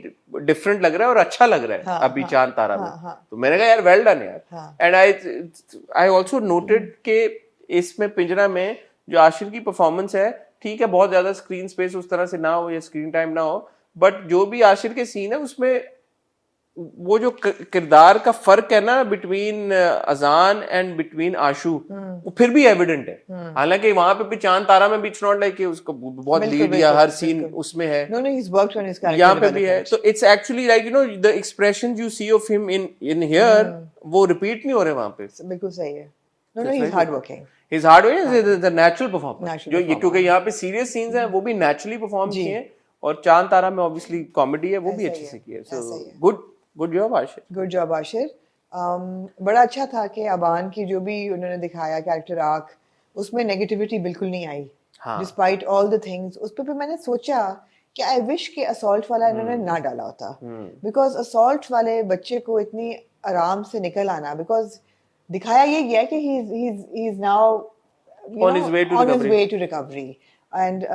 डिफरेंट लग रहा है और अच्छा लग रहा है अभी चांद तारा में। तो मैंने कहा यार वेल डन यार। एंड आई ऑल्सो नोटेड के इसमें पिंजरा में जो आशिर की परफॉर्मेंस है, ठीक है बहुत ज्यादा स्क्रीन स्पेस उस तरह से ना हो या स्क्रीन टाइम ना हो, बट जो भी आशिर के सीन है उसमें वो जो किरदार का फर्क है ना बिटवीन अजान एंड बिटवीन आशु, वो फिर भी एविडेंट है। हालांकि वहां पे भी चांद तारा में भी इट्स नॉट लाइक उसको बहुत लीड या हर सीन उसमें है, no no he is worked on his character, यहाँ पे भी है। तो it's actually like the expression you see of him in here वो रिपीट नहीं हो रहे वहां पे। बिल्कुल सही है। No no he is hard working, his hard working, the natural performance जो ये, क्योंकि यहाँ पे सीरियस सीन्स हैं वो भी नेचुरली परफॉर्म किए हैं, और चांद तारा में ऑब्वियसली कॉमेडी है वो भी अच्छे से की है। So good job Ashir, good job Ashir. बड़ा अच्छा था कि अबान की जो भी उन्होंने दिखाया कैरेक्टर आर्क, उसमें नेगेटिविटी बिल्कुल नहीं आई डिस्पाइट ऑल द थिंग्स। उस पे मैंने सोचा कि आई विश के असॉल्ट वाला इन्होंने ना डाला होता, बिकॉज असॉल्ट वाले बच्चे को इतनी आराम से निकल आना, बिकॉज दिखाया ये गया कि he is now on his way to recovery and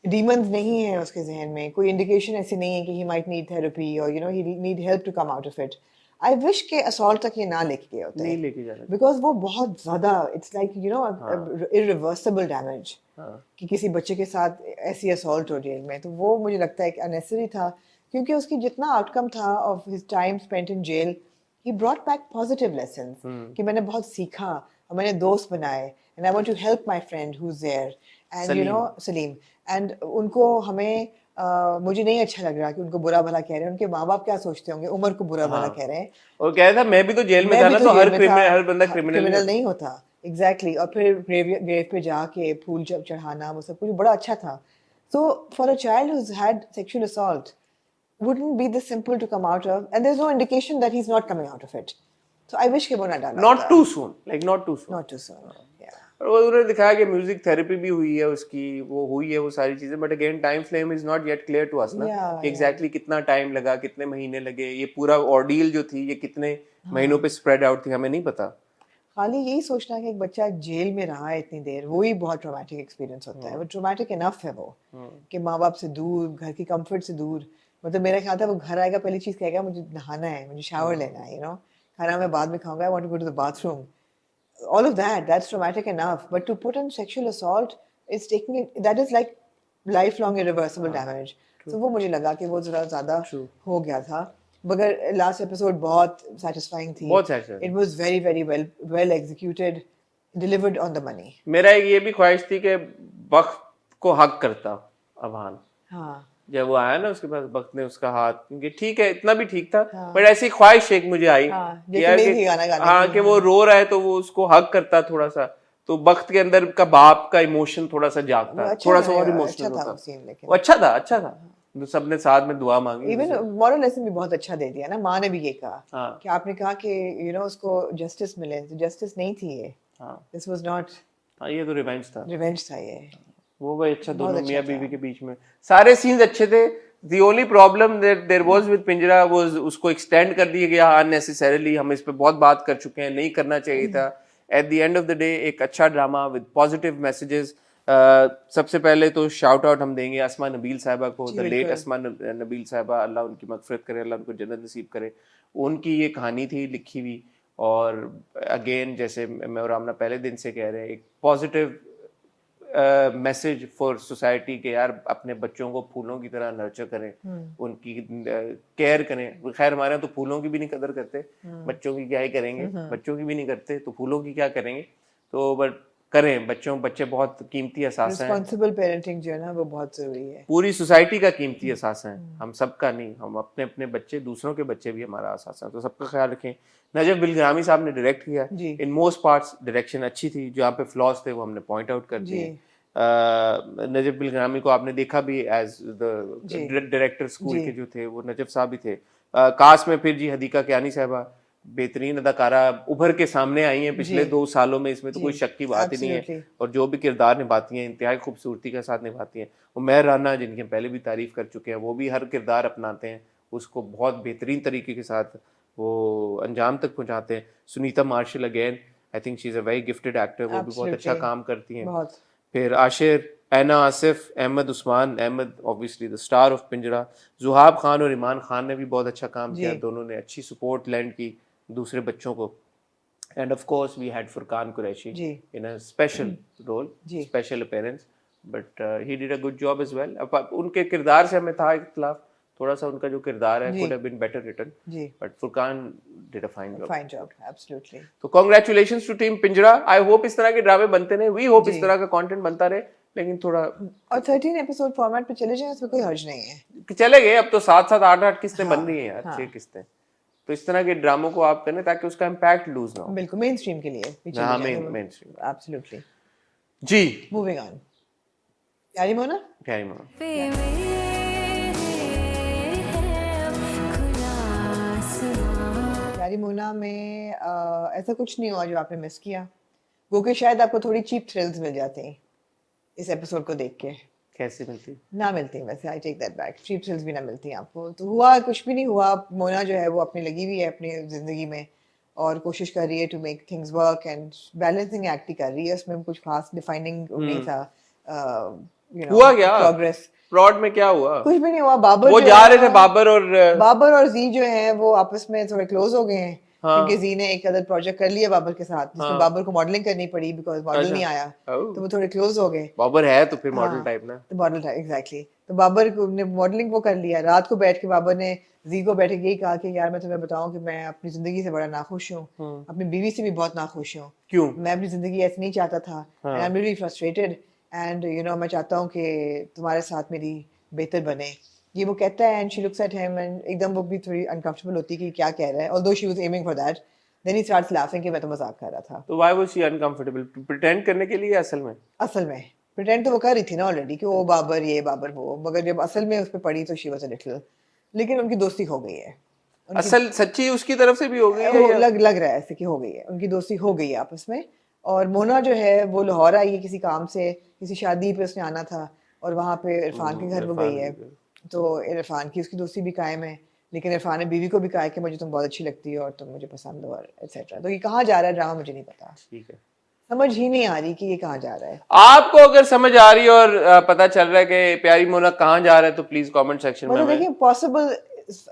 demons नहीं है उसके जहन में, कोई इंडिकेशन ऐसी नहीं है कि he might need therapy or he need help to come out of it. I wish के असॉल्ट तक ये ना लेके गए होते, नहीं लेके जाना, बिकॉज वो बहुत ज्यादा इट्स लाइक irreversible damage कि किसी बच्चे के साथ ऐसी असॉल्ट हो जेल में। तो वो मुझे लगता है कि अननेसेसरी था, क्योंकि उसकी जितना आउटकम था of his time spent in jail, he brought back positive lessons कि मैंने बहुत सीखा और मैंने दोस्त बनाए, and I want to help my friend who's there and Salim, and उनको हमें मुझे नहीं अच्छा लग रहा कि उनको बुरा भला कह रहे हैं, उनके माँ बाप क्या सोचते होंगे, उमर को बुरा भला कह रहे हैं। और कह रहा था मैं भी तो जेल में था ना, तो हर बंदा क्रिमिनल नहीं होता। एग्जैक्टली। और फिर ग्रेव पे जाके फूल चढ़ाना, वो सब कुछ बड़ा अच्छा था। So for a child who's had sexual assault, wouldn't be this simple to come out of, and there's no indication that he's not coming out of it. So I wish ke wo na dala, not too soon, not too soon, yeah. और वो उन्होंने दिखाया कि music therapy भी हुई है उसकी, वो हुई है वो सारी चीजें, but again time frame is not yet clear to us ना, एग्जैक्टली कितना टाइम लगा, कितने महीने लगे, ये पूरा ऑर्डील जो थी ये कितने महीनों पे स्प्रेड आउट थी, हमें नहीं पता। खाली यही सोचना कि एक बच्चा जेल में रहा है इतनी देर, वो ही बहुत ट्रॉमेटिक एक्सपीरियंस होता है। वो ट्रॉमेटिक इनफ है वो कि माँ बाप से दूर, घर की कंफर्ट से दूर। मतलब मेरा ख्याल था वो घर आएगा पहली चीज कहेगा मुझे नहाना है, मुझे शावर लेना है, खाना मैं बाद में खाऊंगा, I want to go to the bathroom, all of that's traumatic enough, but to put in sexual assault, it's taking it, that is like lifelong irreversible damage. So वो मुझे लगा कि वो जरा ज्यादा हो गया था, मगर लास्ट एपिसोड बहुत satisfying थी, बहुत satisfying, it was very very well executed, delivered on the money. मेरा एक ये भी ख्वाहिश थी कि वक्त को हक करता अबान, जब वो आया ना उसके पास, वक्त ने उसका हाथ, क्योंकि ठीक है इतना भी ठीक था, बट ऐसी ख्वाहिश एक मुझे आई कि वो रो रहा है तो वो उसको हक करता थोड़ा सा, तो वक्त के अंदर का बाप का इमोशन थोड़ा सा जागता, थोड़ा सा और इमोशनल होता। वो अच्छा था, सबने साथ में दुआ मांगी। इवन मॉरल लेसन भी बहुत अच्छा दे दिया ना, माँ ने भी ये कहा कि आपने कहा कि उसको जस्टिस मिले, तो जस्टिस नहीं थी ये, दिस वाज नॉट, ये तो रिवेंज था ये। वो भाई अच्छा, दोनों मियां बीवी के बीच में सारे सीन्स अच्छे थे। The only problem that there was with पिंजरा was उसको एक्सटेंड कर दिया गया unnecessarily, हम इस पे बहुत बात कर चुके हैं, नहीं करना चाहिए था। At the end of the day एक अच्छा ड्रामा with positive messages। सबसे पहले तो शाउट आउट हम देंगे अस्मा नबील साहिबा को, द लेट अस्मा नबील साहिबा, अल्लाह उनकी मगफिरत करे, अल्लाह उनको जन्नत नसीब करे। उनकी ये कहानी थी लिखी हुई, और अगेन जैसे मैं और आमना पहले दिन से कह रहे हैं, एक पॉजिटिव मैसेज फॉर सोसाइटी के यार अपने बच्चों को फूलों की तरह नर्चर करें, उनकी केयर करें। खैर हमारे यहाँ तो फूलों की भी नहीं कदर करते, बच्चों की क्या ही करेंगे, बच्चों की भी नहीं करते तो फूलों की क्या करेंगे, तो बट करें, बच्चे बहुत कीमती असासा हैं। रिस्पांसिबल पेरेंटिंग जो है ना वो बहुत जरूरी है, पूरी सोसाइटी का कीमती असासा है, हम सबका नहीं, हम अपने अपने बच्चे, दूसरों के बच्चे भी हमारा असासा है, तो सबका ख्याल रखें। नजफ बिलग्रामी साहब ने डायरेक्ट किया, इन मोस्ट पार्ट्स डायरेक्शन अच्छी थी, जहाँ पे फ्लॉज थे वो हमने पॉइंट आउट कर दिए। नजफ बिलग्रामी को आपने देखा भी एज द डायरेक्टर स्कूल के जो थे वो नजफ साहब ही थे। कास्ट में फिर जी हदीका कियानी साहबा, बेहतरीन अदाकारा उभर के सामने आई हैं पिछले 2 सालों में, इसमें तो कोई शक की बात ही नहीं है। और जो भी किरदार निभाती हैं इंतहाई खूबसूरती के साथ निभाती हैं। उमैर राना जिनकी पहले भी तारीफ कर चुके हैं, वो भी हर किरदार अपनाते हैं, उसको बहुत बेहतरीन तरीके के साथ वो अंजाम तक पहुंचाते हैं। Sunita Marshall again, I think she is a very gifted actor, वो भी बहुत अच्छा काम करती हैं। फिर Aashir, Aina Asif, Ahmed Usman, Ahmed obviously the star of Pinjra, Zuhab Khan और ईमान खान ने भी बहुत अच्छा काम किया, दोनों ने अच्छी सपोर्ट लैंड की दूसरे बच्चों को। And of course we had Furqan Qureshi in a special role, special appearance, but he did a good job as well. उनके किरदार से हमें था इख्तिलाफ, थोड़ा सा उनका जो किरदार है could have been better written, but Furqan did a fine job, absolutely। तो congratulations to team पिंजरा। I hope इस तरह के ड्रामे बनते रहे, we hope इस तरह का कंटेंट बनता रहे, लेकिन थोड़ा और 13 एपिसोड फॉर्मेट पे चले जाए, इसमें कोई हर्ज नहीं है। चले गए, अब तो 7-7 8-8 किस्तें बन रही हैं यार, 6 किस्तें, तो इस तरह के ड्रामों को आप करें ताकि उसका इम्पैक्ट लूज ना हो। बिल्कुल मेन स्ट्रीम के लिए, हाँ मेन स्ट्रीम, एब्सोल्युटली जी। मूविंग ऑन, प्यारी मोना, प्यारी मोना में ऐसा कुछ नहीं हुआ जो आपने मिस किया, वो कि शायद आपको थोड़ी चीप थ्रिल्स मिल जाती हैं इस एपिसोड को देख के। कैसे मिलती? ना मिलती वैसे, I take that back, cheap thrills भी ना मिलती आपको। तो हुआ कुछ भी नहीं हुआ, मोना जो है वो अपनी लगी हुई है अपनी ज़िंदगी में और कोशिश कर रही है to make things work and balancing act ही कर रही है, उसमें कुछ खास डिफाइनिंग नहीं था। हुआ क्या प्रोग्रेस प्लॉट में, क्या हुआ? कुछ भी नहीं हुआ। बाबर वो जा रहे थे, बाबर और जी जो है वो आपस में थोड़े क्लोज हो गए हैं, क्योंकि जी ने एक अदर प्रोजेक्ट कर लिया बाबर के साथ, जिसमें बाबर को मॉडलिंग करनी पड़ी बिकॉज मॉडल नहीं आया, तो वो थोड़े क्लोज हो गए। बाबर है तो फिर मॉडल टाइप ना, तो मॉडल टाइप एग्जैक्टली। तो बाबर ने मॉडलिंग वो कर लिया। रात को बैठ के बाबर ने जी को बैठ के यही कहा कि यार मैं तुम्हें बताऊं कि मैं अपनी जिंदगी से बड़ा नाखुश हूँ, अपनी बीवी से भी बहुत नाखुश हूँ। क्यों? मैं अपनी जिंदगी ऐसे नहीं चाहता था, आई am really frustrated and you no मैं चाहता हूँ कि तुम्हारे साथ मेरी बेहतर बने, ये वो कहता है। And she looks at him and एकदम वो भी थोड़ी अनकंफर्टेबल होती है कि क्या कह रहा है, although she was aiming for that. Then he starts laughing कि मैं तो मजाक कर रहा था। तो why was she uncomfortable? Pretend करने के लिए? असल में प्रिटेंड तो वो कर रही थी ना ऑलरेडी कि वो बाबर ये बाबर वो, मगर जब असल में उस पे पड़ी तो शी वाज अ लिटिल, लेकिन उनकी दोस्ती हो गई है। असल सच्ची उसकी तरफ से भी हो गई है, लग रहा है ऐसे कि हो गई है, उनकी दोस्ती हो गई है आपस में। और मोना जो है वो लाहौर आई है किसी काम से, किसी शादी पे उसने आना था और वहाँ पे इरफान के घर वो गई है, तो इरफान की उसकी दोस्ती भी कायम है, लेकिन इरफान ने बीवी को भी कहा कि मुझे तुम बहुत अच्छी लगती हो और तुम मुझे पसंद हो और एटसेट्रा। तो ये कहाँ जा रहा है ड्रामा मुझे नहीं पता, ठीक है, समझ ही नहीं आ रही कि ये कहाँ जा रहा है। आपको अगर समझ आ रही है और पता चल रहा है कि प्यारी मोना कहाँ जा रहा है तो प्लीज कमेंट सेक्शन में देखिए पॉसिबल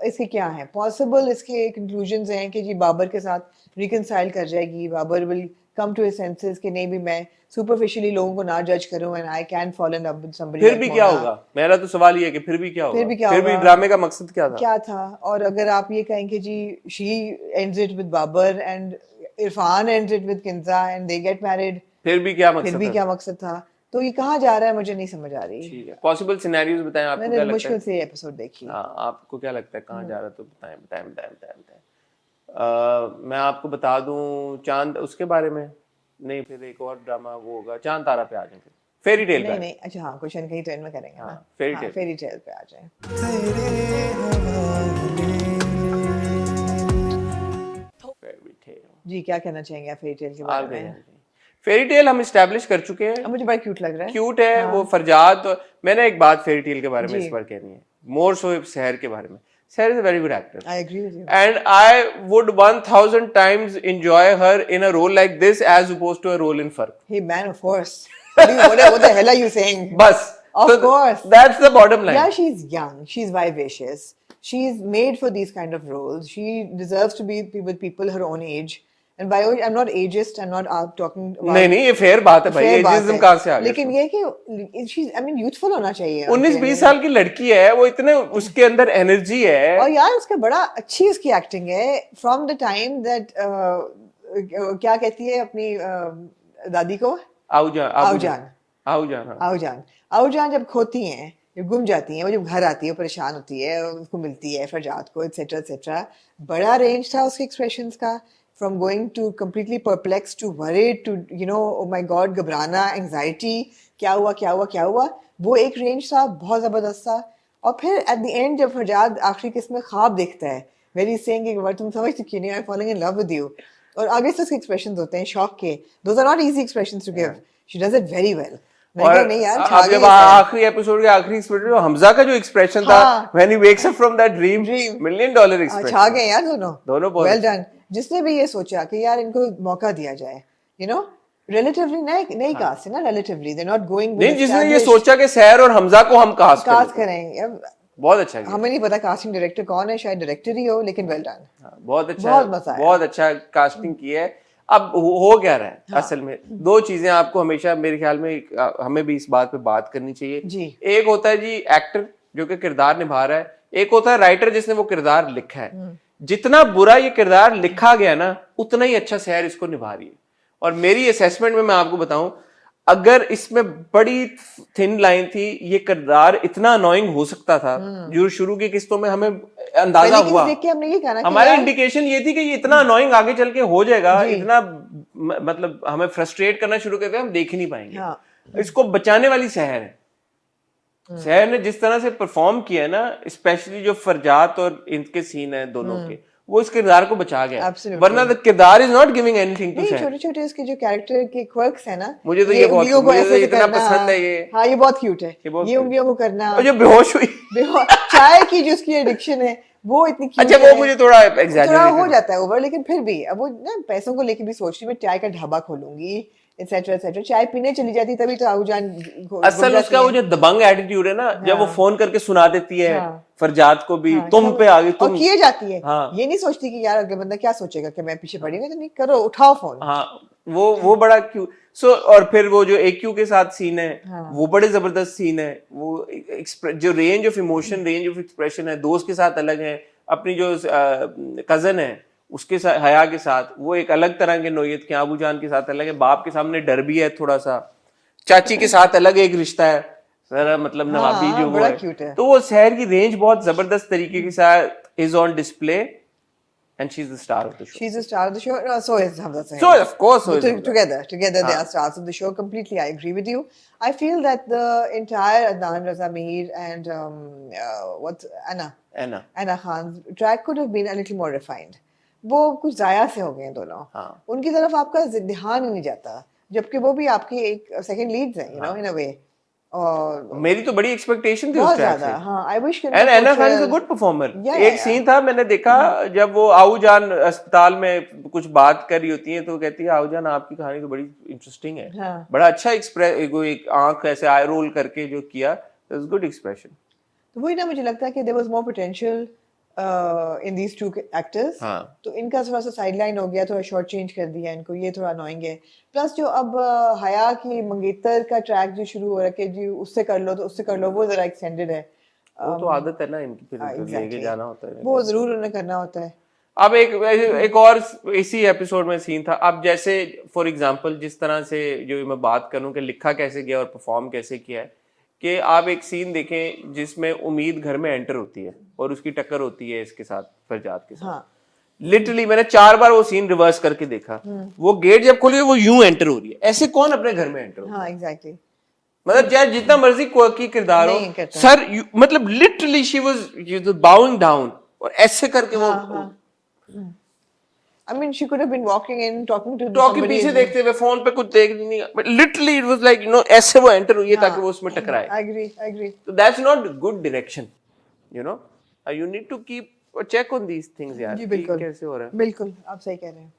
इसके क्या है, पॉसिबल इसके कंक्लूजन्स हैं कि जी बाबर के साथ रिकंसाइल कर जाएगी, Babar will come to his senses कि नहीं भी मैं सुपरफिशियली लोगों को ना जज करूं and I can fall in love with somebody. फिर भी क्या होगा? मेरा तो सवाल ये है कि फिर भी क्या होगा? फिर भी ड्रामे का मकसद क्या था? और अगर आप ये कहें कि जी she ends it with Babar and Irfan ends it with Kinza and they get married, फिर भी क्या मकसद था? तो ये कहाँ जा रहा है मुझे नहीं समझ आ रही। ठीक है, पॉसिबल सिनेरियोज बताएं आपको, क्या लगता है? मुश्किल से एपिसोड देखी। हां, आपको क्या लगता है कहाँ जा रहा है तो बताएं। मैं आपको बता दूं चांद उसके बारे में नहीं, फिर एक और ड्रामा वो होगा चांद तारा पे आ जाएं, फिर फेरी टेल नहीं अच्छा हाँ क्वेश्चन कहीं तो इनमें करेंगे ना, फेरी टेल पे आ जाएं। जी क्या कहना चाहेंगे फेरी टेल के बारे में? फेरी टेल हम एस्टैब्लिश कर चुके हैं, मुझे बड़ा क्यूट लग रहा है। क्यूट है वो फरजाद। मैंने एक बात फेरी टेल के बारे में इस बार कहनी है, मोर सो सहर के बारे में। Sarah is a very good actor. I agree with you. And I would 1000 times enjoy her in a role like this as opposed to a role in Fark. Hey man, of course. What the hell are you saying? Bas. Of course. That's the bottom line. Yeah, she's young. She's vivacious. She's made for these kind of roles. She deserves to be with people her own age. And by I'm not ageist. I'm not talking about... नहीं ये fair बात है भाई, ageism कहाँ से आ गया? लेकिन ये कि she's I mean youthful होना चाहिए। 19-20 साल की लड़की है वो, इतने उसके अंदर एनर्जी है और यार उसका बड़ा अच्छी उसकी एक्टिंग है फ्रॉम द टाइम दैट क्या कहती है अपनी दादी को, आऊजान जब खोती हैं, जब गुम जाती हैं, वो जब घर आती है परेशान होती है, उसको मिलती है फरजाद को एटसेट्रा एटसेट्रा। बड़ा रेंज था उसके एक्सप्रेशंस का, from going to completely perplexed to worried to you know oh my god घबराना, anxiety, क्या हुआ, वो एक रेंज था बहुत ज़बरदस्त था। और फिर at the end जब फरजाद आखिरी किस्म में ख्वाब देखता है वेरी सेइंग कि वर्ड तुम समझ क्यों नहीं, I am following in love with you, और आगे से उसके एक्सप्रेशंस होते हैं शॉक के, those are not easy expressions to give, she does it very well. और नहीं यार, अब जब आखिरी एपिसोड के आखिरी एक्सप्रेशन हमजा का जो एक्सप्रेशन था when he wakes up from that dream, $1 million expression, छा गए यार दोनों बहुत वेल डन। जिसने भी ये सोचा कि यार इनको मौका दिया जाए, यू नो, रिलेटिवली नई कास्ट है ना, रिलेटिवली दे नॉट गोइंग, नहीं जिसने ये सोचा कि सैर और हमजा को हम कास्ट करें, बहुत अच्छा किया। हमें नहीं पता कास्टिंग डायरेक्टर कौन है, शायद डायरेक्टर ही हो, लेकिन वेल डन, बहुत अच्छा, बहुत मजा आया, बहुत अच्छा कास्टिंग की है। अब हो क्या रहा है असल में, दो चीजें आपको हमेशा मेरे ख्याल में हमें भी इस बात पे बात करनी चाहिए जी। एक होता है जी एक्टर जो कि किरदार निभा रहा है, एक होता है राइटर जिसने वो किरदार लिखा है। जितना बुरा ये किरदार लिखा गया ना, उतना ही अच्छा सैर इसको निभा रही है। और मेरी असेसमेंट में मैं आपको बताऊं, अगर इसमें बड़ी थिन लाइन थी, ये किरदार इतना अनोइंग हो सकता था जो शुरू की किस्तों में हमें अंदाजा हुआ, देख के हमने ये कहना हमारी इंडिकेशन ये थी कि ये इतना अनोइंग आगे चल के हो जाएगा, इतना मतलब हमें फ्रस्ट्रेट करना शुरू करते हैं, हम देख ही नहीं पाएंगे। हाँ। इसको बचाने वाली सहर है। सहर ने जिस तरह से परफॉर्म किया है ना, स्पेशली जो फरजात और इनके सीन है दोनों के, वो इस किरदार को बचा गया, वरना द किरदार is not giving anything to Sahar. छोटे-छोटे इसके जो कैरेक्टर के क्वर्क्स है ना, मुझे तो ये बहुत, मुझे तो इतना पसंद है ये। हाँ, ये बहुत क्यूट है, ये उंगलियों को करना, और जो बेहोश हुई चाय की जो उसकी एडिक्शन है वो इतनी क्यूट है। अच्छा वो मुझे थोड़ा एग्जैजरेट हो जाता है ओवर, लेकिन फिर भी अब वो ना पैसों को लेके भी सोच रही, मैं चाय का ढाबा खोलूंगी एटसेट्रा एटसेट्रा, चाय पीने चली जाती तभी तो आऊजान। असल उसका वो जो दबंग एटीट्यूड है ना, जब वो फोन करके सुना देती है फरजात को भी, तुम पे आ गई, तुम किए जाती है, ये नहीं सोचती कि यार अगले बंदा क्या सोचेगा कि मैं पीछे पड़ी हूं, तो नहीं करो, उठाओ फोन। हाँ वो बड़ा क्यूट। सो और फिर वो जो AQ के साथ सीन है, वो बड़े जबरदस्त सीन है। वो जो range of emotion, range of expression है, दोस्त के साथ अलग है, अपनी जो कजन है उसके साथ, हया के साथ, वो एक अलग तरह के नोयत के, आबू जान के साथ अलग है, बाप के सामने डर भी है थोड़ा सा, चाची के साथ अलग एक रिश्ता है जरा, मतलब नवाबी जो वो है। तो वो सहर की रेंज बहुत जबरदस्त तरीके के साथ is on display, and she's the star of the show. She's the star of the show. So is Hamza Sahib. So of course, so is together they are stars of the show. Completely, I agree with you. I feel that the entire Adnan Raza Mir and Anna Khan's track could have been a little more refined. वो कुछ जाया से हो गए हैं दोनों। उनकी तरफ आपका ध्यान ही नहीं जाता, जबकि वो भी आपकी एक सेकंड लीड्स हैं, you know, in a way. और मेरी तो बड़ी एक्सपेक्टेशन थी उस ट्रैक से। हाँ, I wish and Anna Khan is a good performer. एक सीन था, मैंने देखा जब वो आऊजान अस्पताल में कुछ बात कर रही होती है, तो कहती है आऊजान आपकी कहानी तो बड़ी इंटरेस्टिंग है, बड़ा अच्छा एक आंख ऐसे आई रोल करके जो किया, गुड एक्सप्रेशन। तो वही ना, मुझे लगता है कि there was more potential in these two actors. तो इनका थोड़ा सा साइडलाइन हो गया, थोड़ा शॉर्ट चेंज कर दिया इनको, ये थोड़ा अनोइंग है। प्लस जो अब हया की मंगेतर का ट्रैक जो शुरू हो रहा है कि जी उससे कर लो तो उससे कर लो, वो जरा एक्सटेंडेड है। वो तो आदत है ना इनकी, फिर लेके जाना होता है, वो जरूर उन्हें करना होता है। अब एक और इसी एपिसोड में सीन था। अब जैसे फॉर एग्जांपल जिस तरह से जो मैं बात करूं कि लिखा कैसे गया और परफॉर्म कैसे किया है, कि आप एक सीन देखें जिसमें उम्मीद घर में एंटर होती है और उसकी टक्कर होती है इसके साथ, फरजात के साथ। लिटरली मैंने 4 बार वो सीन रिवर्स करके देखा। वो गेट जब खोली वो यूं एंटर हो रही है, ऐसे कौन अपने घर में एंटर हो? एग्जैक्टली। मतलब चाहे जितना मर्जी क्वर्की किरदार हो, सर मतलब लिटरली शी वाज बाउइंग डाउन, और ऐसे करके वो I mean, she could have been walking in, talking पीछे देखते हुए, फोन पे कुछ देख नहीं, but literally it was like, you know, ऐसे वो एंटर हुई है ताकि वो उसमें टकराए। I agree. So that's not good direction, you know. You need to keep check on these things यार। जी बिल्कुल। कैसे हो रहा है? बिल्कुल, आप सही कह रहे हैं,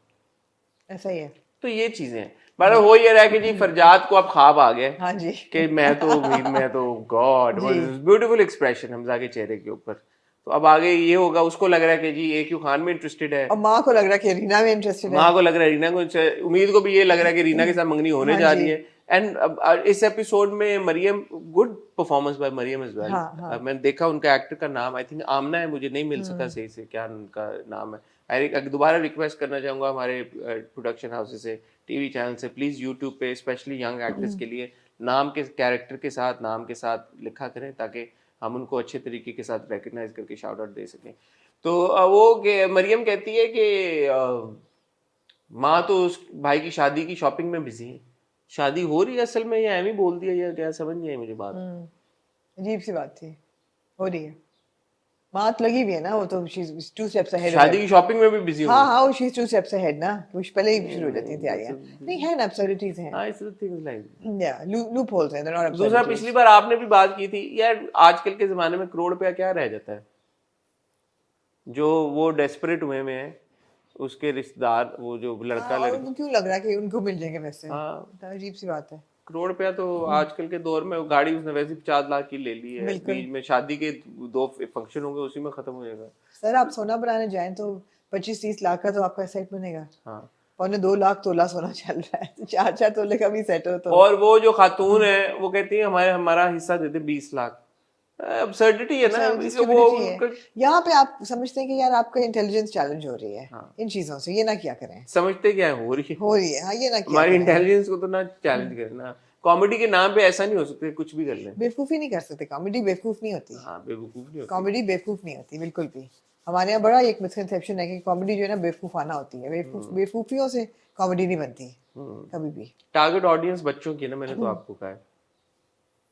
ऐसा ही है। तो ये चीजें हैं। मतलब हो ये रहा है कि जी फरजात को अब ख्वाब आ गए। हाँ जी। कि मैं तो गॉड, ब्यूटीफुल एक्सप्रेशन हमजा के चेहरे के ऊपर। तो अब आगे ये होगा, उसको लग रहा है कि जी AQ खान में इंटरेस्टेड है, और माँ को लग रहा है कि रीना में इंटरेस्टेड है, माँ को लग रहा है रीना को, उम्मीद को भी ये लग रहा है कि रीना के साथ मंगनी होने जा रही है। एंड इस एपिसोड में Mariam, good performance by Mariam is well. मैंने देखा उनका एक्टर का नाम आई थिंक आमना है, मुझे नहीं मिल सका सही से क्या उनका नाम है। दोबारा रिक्वेस्ट करना चाहूंगा हमारे प्रोडक्शन हाउस से, टीवी चैनल से, प्लीज यूट्यूब पे स्पेशली यंग एक्टर्स के लिए नाम के कैरेक्टर के साथ, नाम के साथ लिखा करें ताकि हम उनको अच्छे तरीके के साथ रिकग्नाइज करके शाउट आउट दे सकें। तो वो मरियम कहती है कि माँ तो उस भाई की शादी की शॉपिंग में बिजी है। शादी हो रही है असल में, या एवं बोल दिया या क्या, समझ नहीं आई मुझे बात। अजीब सी बात थी, हो रही है। मात लगी भी है ना, वो तो शी इज 2 स्टेप्स अहेड। शादी की शॉपिंग में भी बिजी हाँ हाँ, वो शी इज 2 स्टेप्स अहेड ना, वो पहले ही शुरू हो जाती है तैयारियां। नहीं है ना, एब्सर्डिटीज हैं। हाँ, इट्स द थिंग्स लाइक या लूप होल्स हैं, दे नॉट दूसरा, एब्सर्डिटीज। पिछली बार आपने भी बात की थी यार, आजकल के जमाने में करोड़ रुपया क्या रह जाता है। जो वो डेस्परेट हुए में है, उसके रिश्तेदार, वो जो लड़का और लड़की, उनको क्यों लग रहा है कि उनको मिल जाएंगे पैसे? हाँ, तो अजीब सी बात है। करोड़ रुपया तो आजकल के दौर में, गाड़ी उसने वैसे 50 लाख की ले ली है, बिल्कुल। बीच में शादी के 2 फंक्शन होंगे, उसी में खत्म हो जाएगा। सर आप सोना बनाने जाएं तो 25-30 लाख का तो आपका सेट बनेगा। हाँ, 2 लाख तोला सोना चल रहा है, तो 4 तोले का भी सेट हो तो। और वो जो खातून है वो कहती है हमारा हिस्सा दे दे 20 लाख। अब्सर्डिटी है ना वो उनका। यहाँ पे आप समझते हैं कि यार आपका इंटेलिजेंस चैलेंज हो रही है। हाँ। इन चीजों से, ये ना क्या करें। समझते क्या है, हो रही है, हाँ, ये ना क्या हमारी करें। इंटेलिजेंस को तो ना चैलेंज करना। कॉमेडी के नाम पे ऐसा नहीं हो सकता, कुछ भी कर लें। बेवकूफी नहीं कर सकते, कॉमेडी बेवकूफ नहीं होती। हाँ, बेवकूफ नहीं होती। कॉमेडी बेवकूफ नहीं होती बिल्कुल भी। हमारे यहाँ बड़ा एक मिसकंसेप्शन है कि कॉमेडी जो है ना बेवकूफाना होती है। बेवकूफियों से कॉमेडी नहीं बनती कभी भी। टारगेट ऑडियंस बच्चों की है ना, मैंने तो आपको कहा है।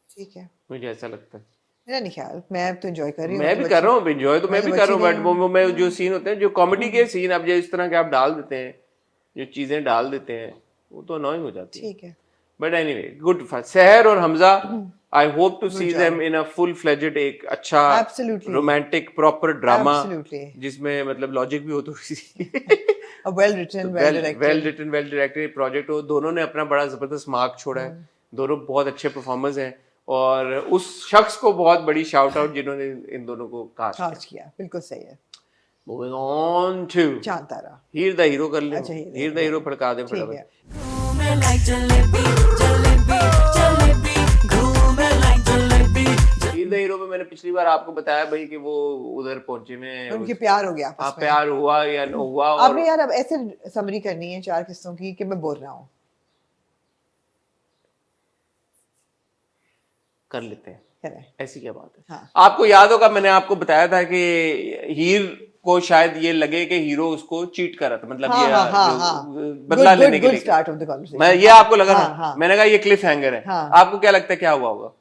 ठीक है, मुझे ऐसा लगता है। मेरा नहीं ख्याल, मैं तो एंजॉय कर रही हूँ। मैं भी कर रहा हूँ एंजॉय, तो मैं भी कर रहा हूँ, बट वो मैं जो सीन होते हैं, जो कॉमेडी के सीन अब जो इस तरह के आप डाल देते हैं, जो चीजें डाल देते हैं, वो तो अनोइंग हो जाती है। ठीक है, but anyway, good for Sahar और Hamza. I hope to see them in a full fledged, एक अच्छा रोमांटिक प्रॉपर ड्रामा, जिसमें मतलब लॉजिक भी हो थोड़ी well written well directed project हो। दोनों ने अपना बड़ा जबरदस्त मार्क छोड़ा है, दोनों बहुत अच्छे परफॉर्मर्स हैं, और उस शख्स को बहुत बड़ी शाउट आउट जिन्होंने इन दोनों को कास्ट किया। बिल्कुल सही है। मूविंग ऑन टू चांद तारा, हीर द हीरो कर ले। अच्छा, हीर द हीरो फड़का दे फटाफट। हीर द हीरो में मैंने पिछली बार आपको बताया भाई कि वो उधर पहुंचे में उनके प्यार हो गया आपस में। प्यार हुआ या न हुआ। आपने यार अब ऐसे समरी करनी है 4 किस्तों की कि मैं बोल रहा हूँ। कर लेते हैं, ऐसी क्या बात है। हाँ। आपको याद होगा मैंने आपको बताया था कि हीर को शायद ये लगे कि हीरो उसको चीट कर रहा था, मतलब ये बदला लेने के लिए। मैं ये आपको लगा ना, मैंने कहा ये क्लिफ हैंगर है। आपको क्या लगता है क्या हुआ होगा?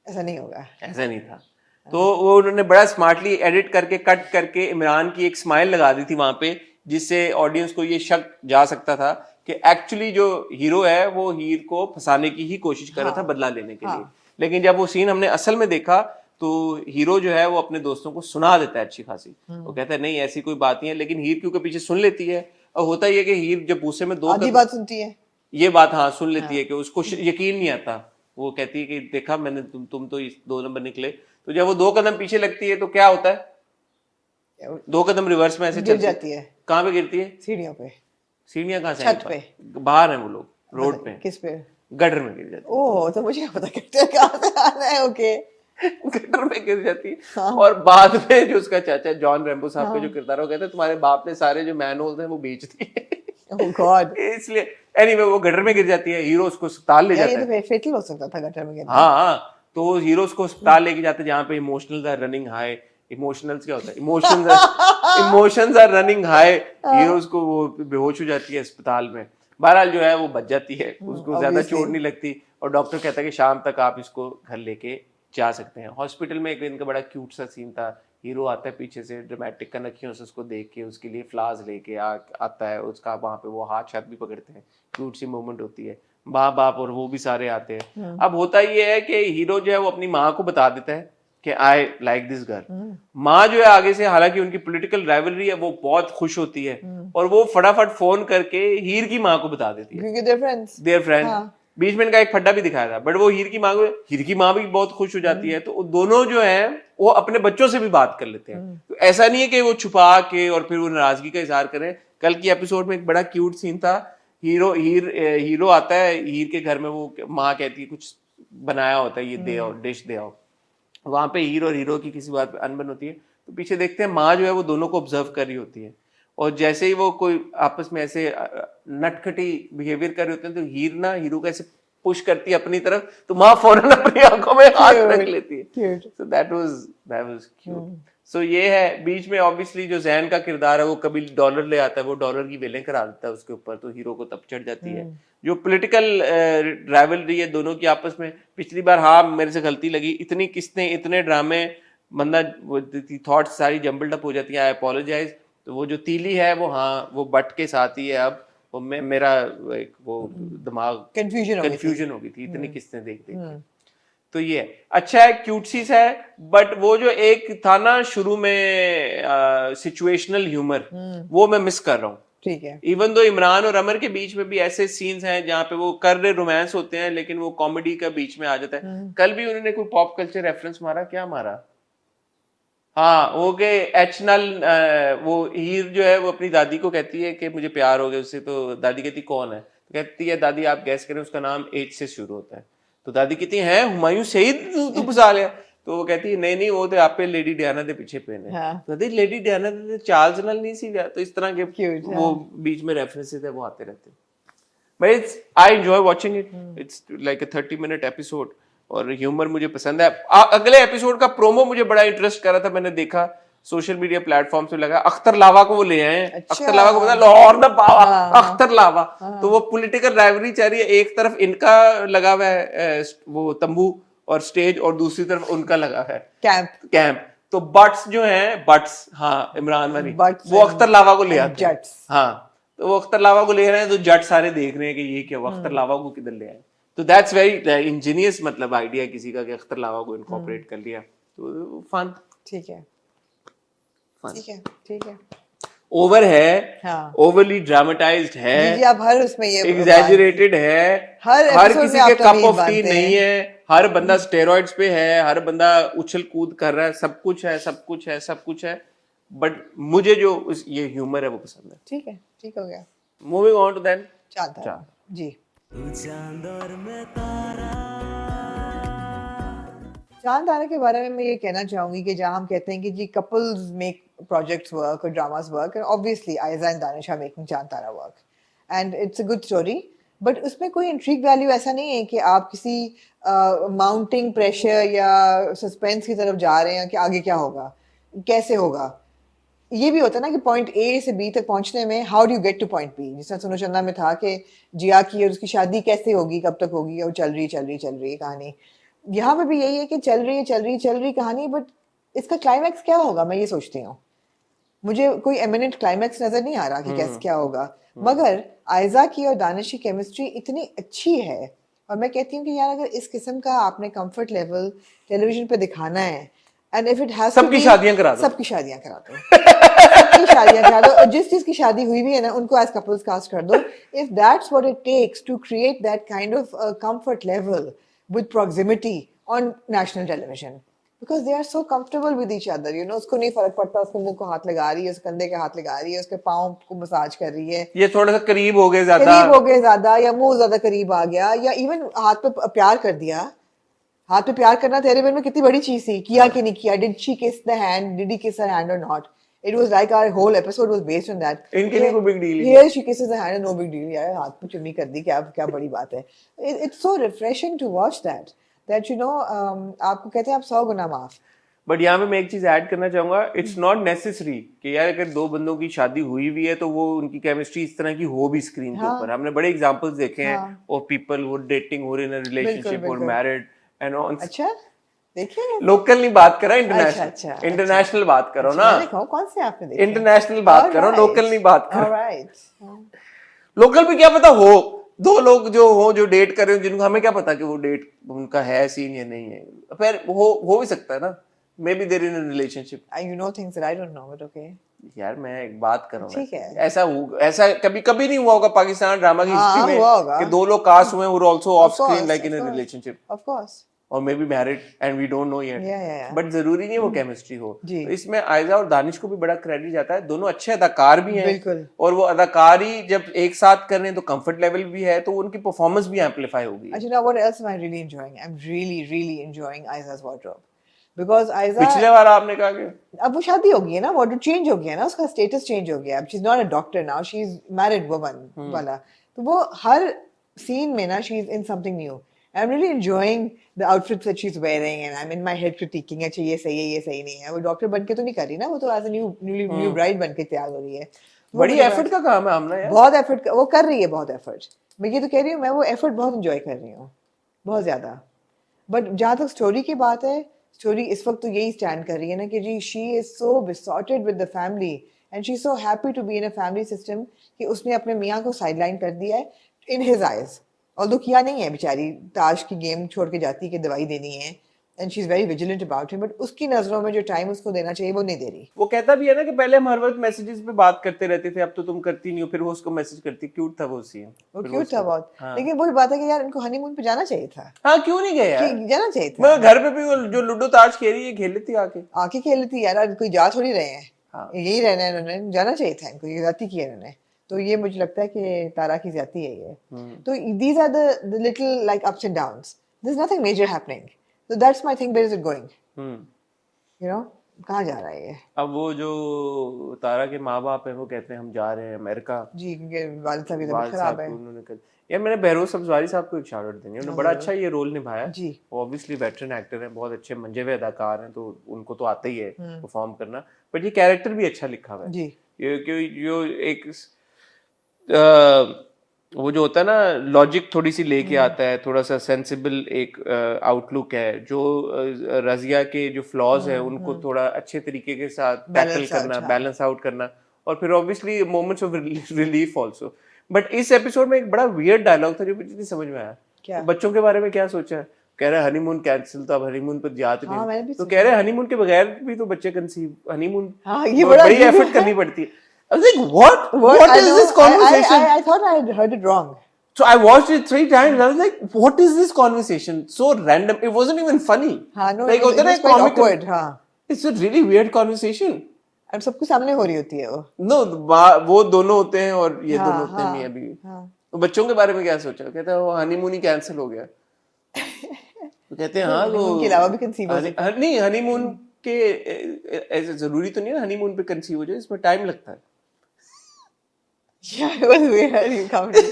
ऐसा नहीं होगा। ऐसा नहीं था। तो वो उन्होंने बड़ा स्मार्टली एडिट करके कट करके इमरान की एक स्माइल लगा दी थी वहां पे, जिससे ऑडियंस को ये शक जा सकता था कि एक्चुअली जो हीरो है वो हीर को फंसाने की ही कोशिश कर रहा था, बदला लेने के लिए। लेकिन जब वो सीन हमने असल में देखा तो हीरो जो है वो अपने दोस्तों को सुना देता है अच्छी खासी। वो कहता है नहीं ऐसी कोई बात नहीं है, लेकिन हीर क्योंकि पीछे सुन लेती है। और होता ही है कि हीर जब गुस्से में आधी बात सुनती है, ये बात हाँ सुन लेती है कि उसको यकीन नहीं आता। वो कहती है कि देखा मैंने, तुम तो इस 2 नंबर निकले। तो जब वो 2 कदम पीछे लगती है तो क्या होता है, 2 कदम रिवर्स में ऐसे गिर जाती है। कहाँ पे गिरती है? सीढ़ियों पे। सीढ़ियां कहाँ से? छत पे। बाहर है वो लोग, रोड पे। किस पे? गटर में गिर जाती है। ओह, तो मुझे पता कहाँ से आना है। ओके, गटर में गिर जाती है। हाँ। और बाद में जो उसका चाचा जॉन रैम्बो साहब का जो किरदार है, वो कहते हैं तुम्हारे बाप ने सारे जो मैनहोल्स हैं वो बेच दिए। Oh God. इसलिए एनीवे वो गटर में गिर जाती है, हीरो उसको अस्पताल ले जाता है। ये तो फेटल हो सकता था गटर में गिरना। हाँ, तो हीरो उसको अस्पताल लेके जाते हैं जहाँ पे emotionals are running high. Emotionals क्या होता है? Emotions are running high. Hero उसको वो बेहोश हो जाती है अस्पताल में। बहरहाल जो है वो बच जाती है, उसको ज्यादा चोट नहीं लगती, और डॉक्टर कहता है कि शाम तक आप इसको घर लेके जा सकते हैं। हॉस्पिटल में एक दिन का बड़ा क्यूट सा सीन था। हीरो आता है पीछे से ड्रामेटिक कनखियों से उसको देख के, उसके लिए फ्लावर्स लेके आता है उसका, वहां पे वो हाथ भी पकड़ते हैं, क्यूट सी मोमेंट होती है। बाप और वो भी सारे आते हैं। अब होता ये है कि हीरो जो है वो अपनी माँ को बता देता है कि आई लाइक दिस गर्ल। माँ जो है आगे से, हालांकि उनकी पॉलिटिकल राइवलरी है, वो बहुत खुश होती है और वो फटाफट फोन करके हीर की माँ को बता देती है, देयर फ्रेंड्स। बीच में इनका एक फड्डा भी दिखाया था, बट वो हीर की माँ भी बहुत खुश हो जाती है। तो दोनों जो है वो अपने बच्चों से भी बात कर लेते हैं। तो ऐसा नहीं है कि वो छुपा के और फिर वो नाराजगी का इजहार करें। कल की एपिसोड में एक बड़ा क्यूट सीन था। हीरो आता है हीर के घर में, वो माँ कहती है कुछ बनाया होता है, ये दे आओ, डिश दे आओ। वहां पे हीरो की किसी बात पे अनबन होती है, तो पीछे देखते हैं माँ जो है वो दोनों को ऑब्जर्व कर रही होती है, और जैसे ही वो कोई आपस में ऐसे नटखटी बिहेवियर कर रहे होते हैं तो हीरो को ऐसे पुश करती है अपनी तरफ, तो माँ फौरन अपनी आंखों में हाथ रख लेती है। So that was cute. So ये है। बीच में ऑब्वियसली जो जैन का किरदार है वो कभी डॉलर ले आता है, वो डॉलर की वेलें करा देता है उसके ऊपर, तो हीरो को तब चढ़ जाती है। जो पॉलिटिकल राइवलरी है दोनों की आपस में, पिछली बार हाँ मेरे से गलती लगी, इतनी किस्तें इतने ड्रामे बंदा वो थॉट्स सारी जम्बल्ड अप हो जाती हैं, आई अपोलोजाइज, तो वो जो तीली है वो हाँ वो बट के साथ ही है, अब वो मेरा एक वो दिमाग कंफ्यूजन हो गई थी इतनी किस्तें देख देख के। तो ये अच्छा है, क्यूटसीस है, बट वो जो एक था ना शुरू में सिचुएशनल ह्यूमर, वो मैं मिस कर रहा हूँ। ठीक है, इवन दो इमरान और अमर के बीच में भी ऐसे सीन्स हैं जहाँ पे वो कर रहे रोमांस होते हैं लेकिन वो कॉमेडी का बीच में आ जाता है। कल भी उन्होंने कोई पॉप कल्चर रेफरेंस मारा, क्या मारा, हाँ वो के एचनल, वो हीर जो है वो अपनी दादी को कहती है कि मुझे प्यार हो गया उससे, तो दादी कहती कौन है, तो कहती है दादी आप गैस करें उसका नाम एच से शुरू होता है, तो दादी कहती है हुमायूं शहीद तू फंसा लिया, तो वो कहती है नहीं नहीं वो तो आप पे लेडी डियाना दे पीछे पेन है, तो दादी लेडी डियाना दे चार्ल्स नल नहीं सी, तो इस तरह के वो बीच में रेफरेंसेस है वो आते रहते हैं। But it's I enjoy watching it, it's like a 30-minute episode और ह्यूमर मुझे पसंद है। अगले एपिसोड का प्रोमो मुझे बड़ा इंटरेस्ट कर रहा था, मैंने देखा सोशल मीडिया प्लेटफॉर्म से, लगा अख्तर लावा को वो ले आए हैं। अच्छा। अख्तर लावा को पता लाहौर दा बावा, अख्तर लावा, तो वो पॉलिटिकल राइवलरी चल रही है, एक तरफ इनका लगा हुआ है वो तंबू और स्टेज, और दूसरी तरफ उनका लगा है कैंप, तो बट्स जो हैं बट्स, हाँ इमरान वाली, वो अख्तर लावा को ले आते हैं, हाँ तो वो अख्तर लावा को ले रहे हैं, तो जट सारे देख रहे हैं कि ये क्या हुआ, अख्तर लावा को किधर ले आए, तो दैट्स वेरी इंजीनियस मतलब आइडिया किसी का कि अख्तर लावा को इनकॉर्पोरेट कर लिया, तो फन। ठीक है ठीक है ठीक है, ओवर है, ओवरली ड्रामेटाइज्ड है जी, आप हर उसमें ये एग्जैजरेटेड है, हर किसी के कप ऑफ टी नहीं है, हर बंदा स्टेरॉइड्स पे है, हर बंदा उछल कूद कर रहा है, सब कुछ है सब कुछ है सब कुछ है, बट मुझे जो ये ह्यूमर है वो पसंद है। ठीक है, ठीक हो गया। मूविंग ऑन टू देन चांद जी, चांद तारा के बारे में मैं ये कहना चाहूंगी कि जहाँ हम कहते हैं कि जी कपल्स मेक प्रोजेक्ट्स वर्क और dramas work, and obviously Ayeza and Danish are making Chand Tara work and it's a good story, but उसमें कोई इंट्रिग वैल्यू ऐसा नहीं है कि आप किसी माउंटिंग प्रेशर या सस्पेंस की तरफ जा रहे हैं कि आगे क्या होगा कैसे होगा। ये भी होता है ना कि पॉइंट ए से बी तक पहुंचने में how do you get to point B, जिस तरह सुनो चंदा में था कि जिया की और उसकी शादी कैसे होगी, कब तक होगी, और चल रही कहानी। यहाँ पे भी यही है कि चल रही कहानी, बट इसका क्लाइमैक्स क्या होगा, मैं ये सोचती हूँ। मुझे कोई एमिनेंट क्लाइमैक्स नजर नहीं आ रहा कि कैसे क्या होगा, मगर आयजा की और दानिश की केमिस्ट्री इतनी अच्छी है, और मैं कहती हूँ कि यार अगर इस किस्म का आपने कंफर्ट लेवल टेलीविजन पे दिखाना है, एंड इफ इट हैज सबकी शादियां करा दो, सबकी शादियां करा दो सबकी शादियां करा दो, और जिस चीज की शादी हुई भी है ना उनको एज कपल्स कास्ट कर दो, if that's what it takes to create that kind of comfort level with proximity on national television, because they are so comfortable with each other, you know, उसको नहीं फर्क पड़ता उसके मुंह को हाथ लगा रही है, उसके कंधे के हाथ लगा रही है, उसके पाँव को मसाज कर रही है, ये थोड़ा सा करीब हो गए ज्यादा, या मुंह ज्यादा करीब आ गया, या इवन हाथ पे प्यार कर दिया। हाथ पे प्यार करना तेरे मन में कितनी बड़ी चीज थी, किया कि नहीं किया, डिड शी किस द हैंड, डिड ही किस हर हैंड और not, it was like our whole episode was based on that. इनके लिए कोई big deal here she kisses the hand, no big deal, यार हाथ पे चुम्मी कर दी, क्या बड़ी बात है। It's so refreshing to watch that you know, आपको कहते हैं आप 100 गुना माफ। बट यहाँ पे मैं एक चीज ऐड करना चाहूंगा, इट्स नॉट नेसेसरी कि यार अगर दो बंदों की शादी हुई भी है तो वो उनकी केमिस्ट्री इस तरह की हो भी स्क्रीन के ऊपर। हमने बड़े एग्जांपल्स देखे हैं और पीपल वो डेटिंग हो इन अ रिलेशनशिप और मैरिड एंड ऑन। अच्छा देखिए, लोकल नहीं बात कर रहा, इंटरनेशनल इंटरनेशनल बात करो ना, कौन से आपने देखे, इंटरनेशनल बात करो, लोकल नहीं बात करो। लोकल भी क्या पता हो, दो लोग जो हो जो डेट कर रहे हो, जिनको हमें क्या पता कि वो डेट उनका है सीन या नहीं है, फिर हो भी सकता है ना, maybe there in a relationship, you know things that I don't know, but okay यार मैं एक बात कर रहा हूँ, ठीक है, ऐसा कभी नहीं हुआ होगा पाकिस्तान ड्रामा की हिस्ट्री में कि दो लोग कास्ट हुए और also off screen like in a relationship, of course, और maybe married and we don't know yet, but जरूरी नहीं वो केमिस्ट्री हो। तो इसमें आयजा और दानिश को भी बड़ा क्रेडिट जाता है, दोनों अच्छे अदाकार भी हैं, और वो अदाकारी जब एक साथ कर रहे हैं तो कंफर्ट लेवल भी है, तो उनकी परफॉर्मेंस भी एम्पलीफाई होगी। अच्छा, now what else am I really enjoying? I'm really enjoying Aiza's wardrobe, because Aiza, पिछले बार आपने कहा कि अब वो शादी हो गई है ना, wardrobe चेंज हो गया ना, उसका स्टेटस चेंज हो गया, अब she's not a doctor now, she's married woman वाला, तो वो हर सीन में ना she's in something new. I'm really enjoying the outfits that she's wearing, and I'm in my head critiquing, अच्छा ये सही है ये सही नहीं है, वो डॉक्टर बन के तो नहीं कर रही ना, वो तो as a new bride बन के तैयार हो रही है। बड़ी एफर्ट का काम है हमने यार, बहुत एफर्ट वो कर रही है, बहुत एफर्ट, मैं ये तो कह रही हूँ, मैं वो एफर्ट बहुत एंजॉय कर रही हूँ, बहुत ज्यादा। बट जहाँ तक स्टोरी की बात है, स्टोरी इस वक्त तो यही स्टैंड कर रही है ना कि जी she is so besotted with the family and she is so happy to be in a family system कि उसने अपने मियाँ को साइडलाइन कर दिया है इन हिज आइज। ऑल्दो किया नहीं है बेचारी, ताश की गेम छोड़ के जाती है कि दवाई देनी है and she is very vigilant about him, but उसकी नजरों में जो टाइम उसको देना चाहिए वो नहीं दे रही। वो कहता भी है ना कि पहले हम हर वक्त मैसेजेस पे बात करते रहते थे, अब तो तुम करती नहीं हो, फिर वो उसको मैसेज करती। क्यूट था वो सीन, वो क्यूट था बहुत। लेकिन वही बात है कि यार इनको हनीमून पे जाना चाहिए था। हाँ क्यों नहीं गए यार, जाना चाहिए था। मैं घर पे भी वो जो लूडो ताश खेल रही है खेल लेती आके खेल लेती यार, कोई जा थोड़ी रहे हैं। हाँ। यही रहना है इन्होंने, जाना चाहिए था इनको, ये ज्यादती की है इन्होंने। तो ये मुझे लगता है कि तारा की ज्यादती है ये। तो these are the little like ups and downs, there is nothing major happening, so that's my thing, where is it going, you know, कहाँ जा रहा है ये। अब वो जो तारा के माँ बाप है वो कहते हैं हम जा रहे हैं अमेरिका जी, क्योंकि वालिद साहब की तबीयत खराब है। उन्होंने कर यार, मैंने बहरोज सब्जवारी साहब को एक शाउट आउट देंगे, उन्होंने बड़ा अच्छा ये रोल निभाया जी। वो ऑब्वियसली वेटरन एक्टर हैं, बहुत अच्छे मंजे हुए अदाकार हैं, तो उनको तो आता ही है परफॉर्म करना, बट ये कैरेक्टर भी अच्छा लिखा हुआ है जी। ये जो एक वो जो होता है ना लॉजिक थोड़ी सी लेके आता है, थोड़ा सा सेंसिबल एक आउटलुक है, जो रजिया के जो फ्लॉज है उनको थोड़ा अच्छे तरीके के साथ टैकल करना, बैलेंस आउट करना, और फिर obviously moments of relief also. But इस एपिसोड में एक बड़ा वियर्ड डायलॉग था जो मुझे नहीं समझ में आया। क्या? बच्चों के बारे में क्या सोचा है, कह रहे हनीमून कैंसिल, तो अब हनीमून पर जाते हाँ, नहीं, तो कह रहे हनीमून के बगैर भी तो बच्चे कंसीव, हनीमून ये बड़ा बड़ी एफर्ट करनी पड़ती है। I was like, what is this conversation? I thought I had heard it wrong. So I watched it 3 times. I was like, what is this conversation? So random. It wasn't even funny. No, like, it was quite awkward. It's a really weird conversation. अब सबके सामने हो रही होती है वो। No, वो दोनों होते हैं और ये दोनों होते हैं मियां बीवी। तो बच्चों के बारे में क्या सोचा? कहता है वो हनीमून ही कैंसिल हो गया। तो कहते हैं हाँ वो उनके अलावा भी कंसीव हो सकता है। नहीं, हनीमून के ऐसे जरूरी तो नहीं है हनीमून पे कंसीव हो जाए, इसमें टाइम लगता है। Yeah, it was weird. You come to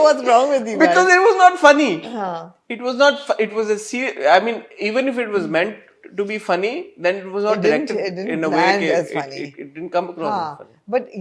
what's wrong with you? Because it was not funny. It was not. It was a serious. I mean, even if it was meant to be funny, then it was not directed in a way that it didn't come across as funny. But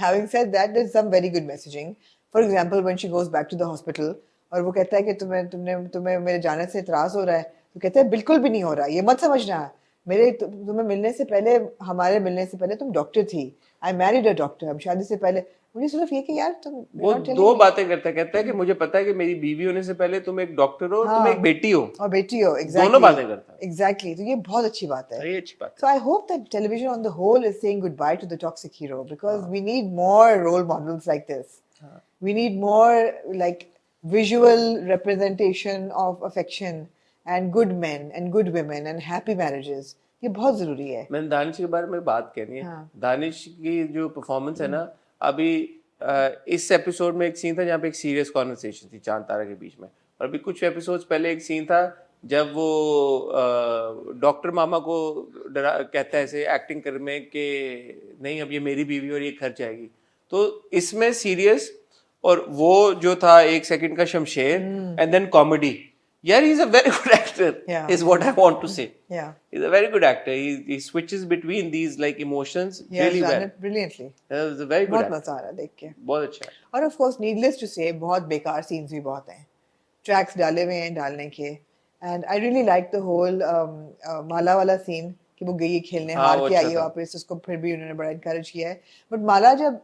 having said that, there's some very good messaging. For example, when she goes back to the hospital, और वो कहता है कि तुम्हें मेरे जाने से इतराज हो रहा है, तो कहता है बिल्कुल भी नहीं हो रहा, ये मत समझना, तुम्हें मिलने से पहले, हमारे मिलने से पहले तुम डॉक्टर थी, आई मैरिड अ डॉक्टर, हम शादी से पहले। मुझे सिर्फ ये कि यार तुम वो दो बातें करता है कि मुझे पता है कि मेरी बीवी होने से पहले तुम एक डॉक्टर हो, तुम एक बेटी हो, और बेटी हो, एग्जैक्टली, दोनों बातें करता है। एग्जैक्टली, तो ये बहुत अच्छी बात है, ये अच्छी बात है। So I hope that television on the whole is saying goodbye to the toxic hero, because we need more role models like this, we need more like visual representation of affection and good men and good women and happy marriages, ये बहुत जरूरी है। मैंने दानिश के बारे में बात कहनी है। दानिश की जो परफॉर्मेंस है ना, अभी इस एपिसोड में एक सीन था जहाँ पे एक सीरियस कॉन्वर्सेशन थी चांद तारा के बीच में, और अभी कुछ एपिसोड्स पहले एक सीन था जब वो डॉक्टर मामा को कहता है ऐसे एक्टिंग कर में कि नहीं अब ये मेरी बीवी और ये घर जाएगी, तो इसमें सीरियस और वो जो था एक सेकंड का शमशेर एंड देन कॉमेडी। यार he is a very good actor is what I want to say. He is a very good actor, he switches between these like emotions really well, brilliantly. Is a very good, बहुत मजा आ रहा है देख के, बहुत अच्छा है। और ऑफ कोर्स नीडलेस टू से बहुत बेकार सीन्स भी बहुत हैं, ट्रैक्स डाले हुए हैं डालने के, and I really like the whole mala वाला सीन कि वो गई खेलने, हार के आई है वापस, उसको फिर भी उन्होंने बड़ा इनकरेज किया है, बट माला जब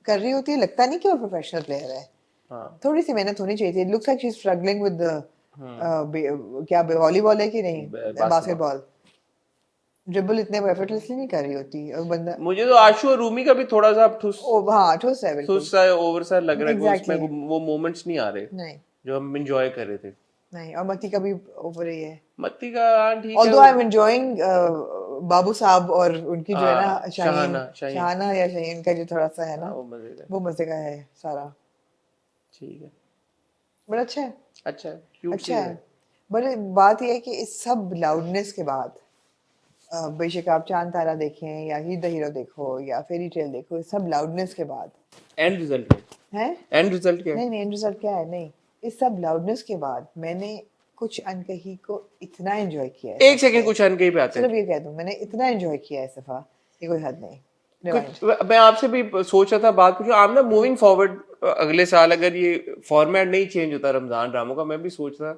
कर रही होती है लगता नहीं कि वो प्रोफेशनल प्लेयर है। थोड़ी सी मेहनत होनी चाहिए थी। It looks like she is struggling with क्या वॉलीबॉल है कि नहीं, बास्केटबॉल, ड्रिबल इतने एफर्टलेसली नहीं कर रही होती, और बंदा मुझे तो आशु और रूमी का भी थोड़ा सा ठुस है, बिल्कुल ठुस सा ओवर सा लग रहा है, उसमें वो मोमेंट्स नहीं आ रहे नहीं जो हम एंजॉय कर रहे थे। नहीं, और मत्ती का भी ओवर ही है, मत्ती का ठीक है, ऑल्दो आई एम एंजॉयिंग बाबू साहब और उनकी जो है ना शाहाना या शाहीन का जो थोड़ा सा है ना, वो मजे का है सारा, ठीक है, बड़ा अच्छा है, अच्छा है। बट बात ये है कि इस सब लाउडनेस के बाद, बेशक आप चांद तारा देखें या ही द हीरो देखो या फेरी टेल देखो, इस सब लाउडनेस के बाद एंड रिजल्ट है, एंड रिजल्ट क्या है? नहीं, एंड रिजल्ट क्या है? नहीं, इस सब लाउडनेस के बाद मैंने कुछ अनकही को इतना एंजॉय किया है। एक सेकंड, कुछ अनकही पे आते हैं, सिर्फ ये कह दूं, मैंने इतना एंजॉय किया है इस दफा, ये कोई हद नहीं। मैं आपसे भी सोच रहा था बात पूछूं, आप ना मूविंग फॉरवर्ड अगले साल अगर ये फॉर्मेट नहीं चेंज होता रमजान ड्रामों का, मैं भी सोच रहा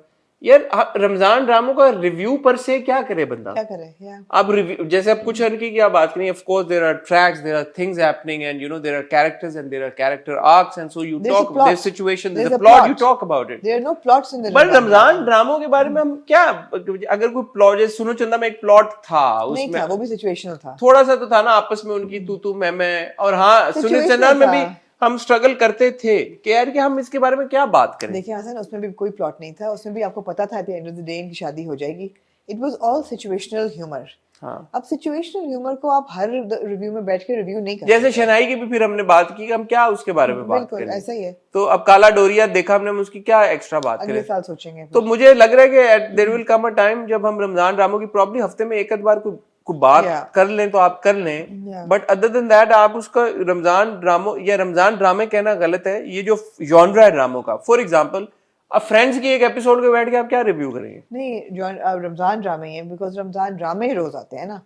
यार रमजान ड्रामों का रिव्यू पर से क्या करे बंदा, क्या करे या अब रिव्यू जैसे अब कुछ की क्या बात करें, of course there are tracks, there are things happening and you know there are characters and there are character arcs and so you talk their situation, there is a plot, you talk about it, there are no plots in the but Ramzan ड्रामों के बारे में हम क्या, अगर कोई plot, जैसे सुनो चंदा में एक प्लॉट था नहीं उसमें था, वो भी सिचुएशनल था, थोड़ा सा तो था ना आपस में उनकी तू मैं, और हाँ सुनो चंदा में भी हम स्ट्रगल करते थे कि यार कि हम इसके बारे में क्या बात करें। देखिए हसन, उसमें भी कोई प्लॉट नहीं था, उसमें भी आपको पता था at the end of the day इनकी शादी हो जाएगी। It was all situational humour. हाँ। अब सिचुएशनल ह्यूमर को आप हर रिव्यू में बैठ के रिव्यू नहीं कर जैसे शनाई की भी फिर हमने बात की, हम क्या उसके बारे में बात करें, बिल्कुल ऐसा ही है। तो अब काला डोरिया देखा हमने, उसकी क्या एक्स्ट्रा बात अगले करें, साल सोचेंगे। तो मुझे लग रहा है कि there will come a time जब हम रमजान ड्रामों की प्रॉब्ली हफ्ते में एक आध बार को बात कर लें तो आप कर लें, बट अदर देन दैट आप उसका रमजान ड्रामो या रमजान ड्रामे कहना गलत है, ये जो जॉनरा है ड्रामों का, फॉर एग्जांपल अब फ्रेंड्स की एक एपिसोड पे बैठ के आप क्या रिव्यू करेंगे? नहीं, जो रमजान ड्रामे हैं, बिकॉज रमजान ड्रामे ही रोज आते हैं ना।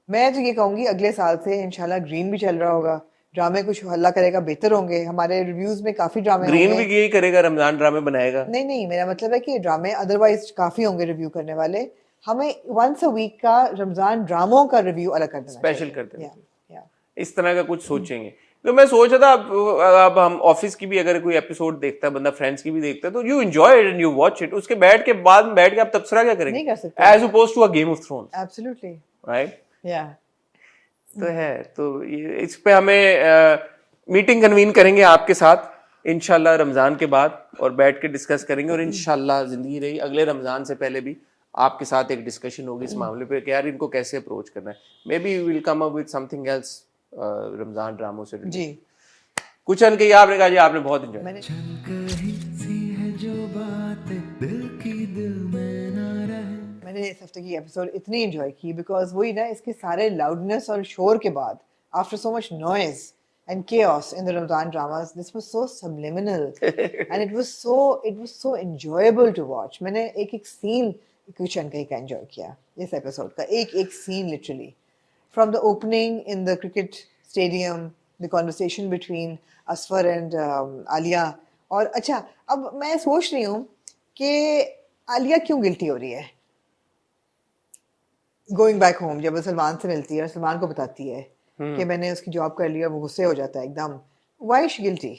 मैं तो ये कहूंगी अगले साल से इंशाल्लाह ग्रीन भी चल रहा होगा, ड्रामे कुछ हल्ला करेगा, बेहतर होंगे, हमारे रिव्यूज में काफी ड्रामे ग्रीन भी यही करेगा, रमजान ड्रामे बनाएगा। नहीं, मेरा मतलब है कि ड्रामे अदरवाइज काफी होंगे रिव्यू करने वाले, हमें वंस अ वीक का रमजान ड्रामों का रिव्यू अलग कर देना, स्पेशल कर देना, या इस तरह का कुछ सोचेंगे। तो मैं सोच रहा था अब हम ऑफिस की भी अगर कोई एपिसोड देखता है बंदा, फ्रेंड्स की भी देखता है, तो you enjoy it and you watch it, उसके बैठ के बाद में बैठ के आप तबसरा क्या करेंगे? नहीं कर सकते, as opposed to a Game of Thrones. Absolutely, right, या तो है, तो ये इस पे हमें मीटिंग कन्वीन करेंगे आपके साथ इंशाल्लाह रमजान के बाद, और बैठ के डिस्कस करेंगे, और इंशाल्लाह जिंदगी रही अगले रमजान से पहले भी आपके साथ एक डिस्कशन होगी इस मामले पे कि यार इनको कैसे अप्रोच करना है। Maybe will come up with something else Ramzan ड्रामों से जी। कुछ अनकही आपने कहा जी, आपने बहुत एंजॉय, मैंने इस हफ्ते की एपिसोड इतनी एंजॉय की बिकॉज वही ना, इसके सारे लाउडनेस और शोर के बाद, after so much noise and chaos in the Ramadan dramas, this was so subliminal and it was so enjoyable to watch. मैंने एक scene कुछ अनकही का enjoy किया इस episode का, एक scene literally from the opening in the cricket stadium, the conversation between Asfar and Alia, और अच्छा अब मैं सोच रही हूँ कि आलिया क्यों गिल्टी हो रही है गोइंग बैक होम, जब वो सलमान से मिलती है और सलमान को बताती है कि मैंने उसकी जॉब कर लिया, वो गुस्से हो जाता है एकदम। Why is she guilty?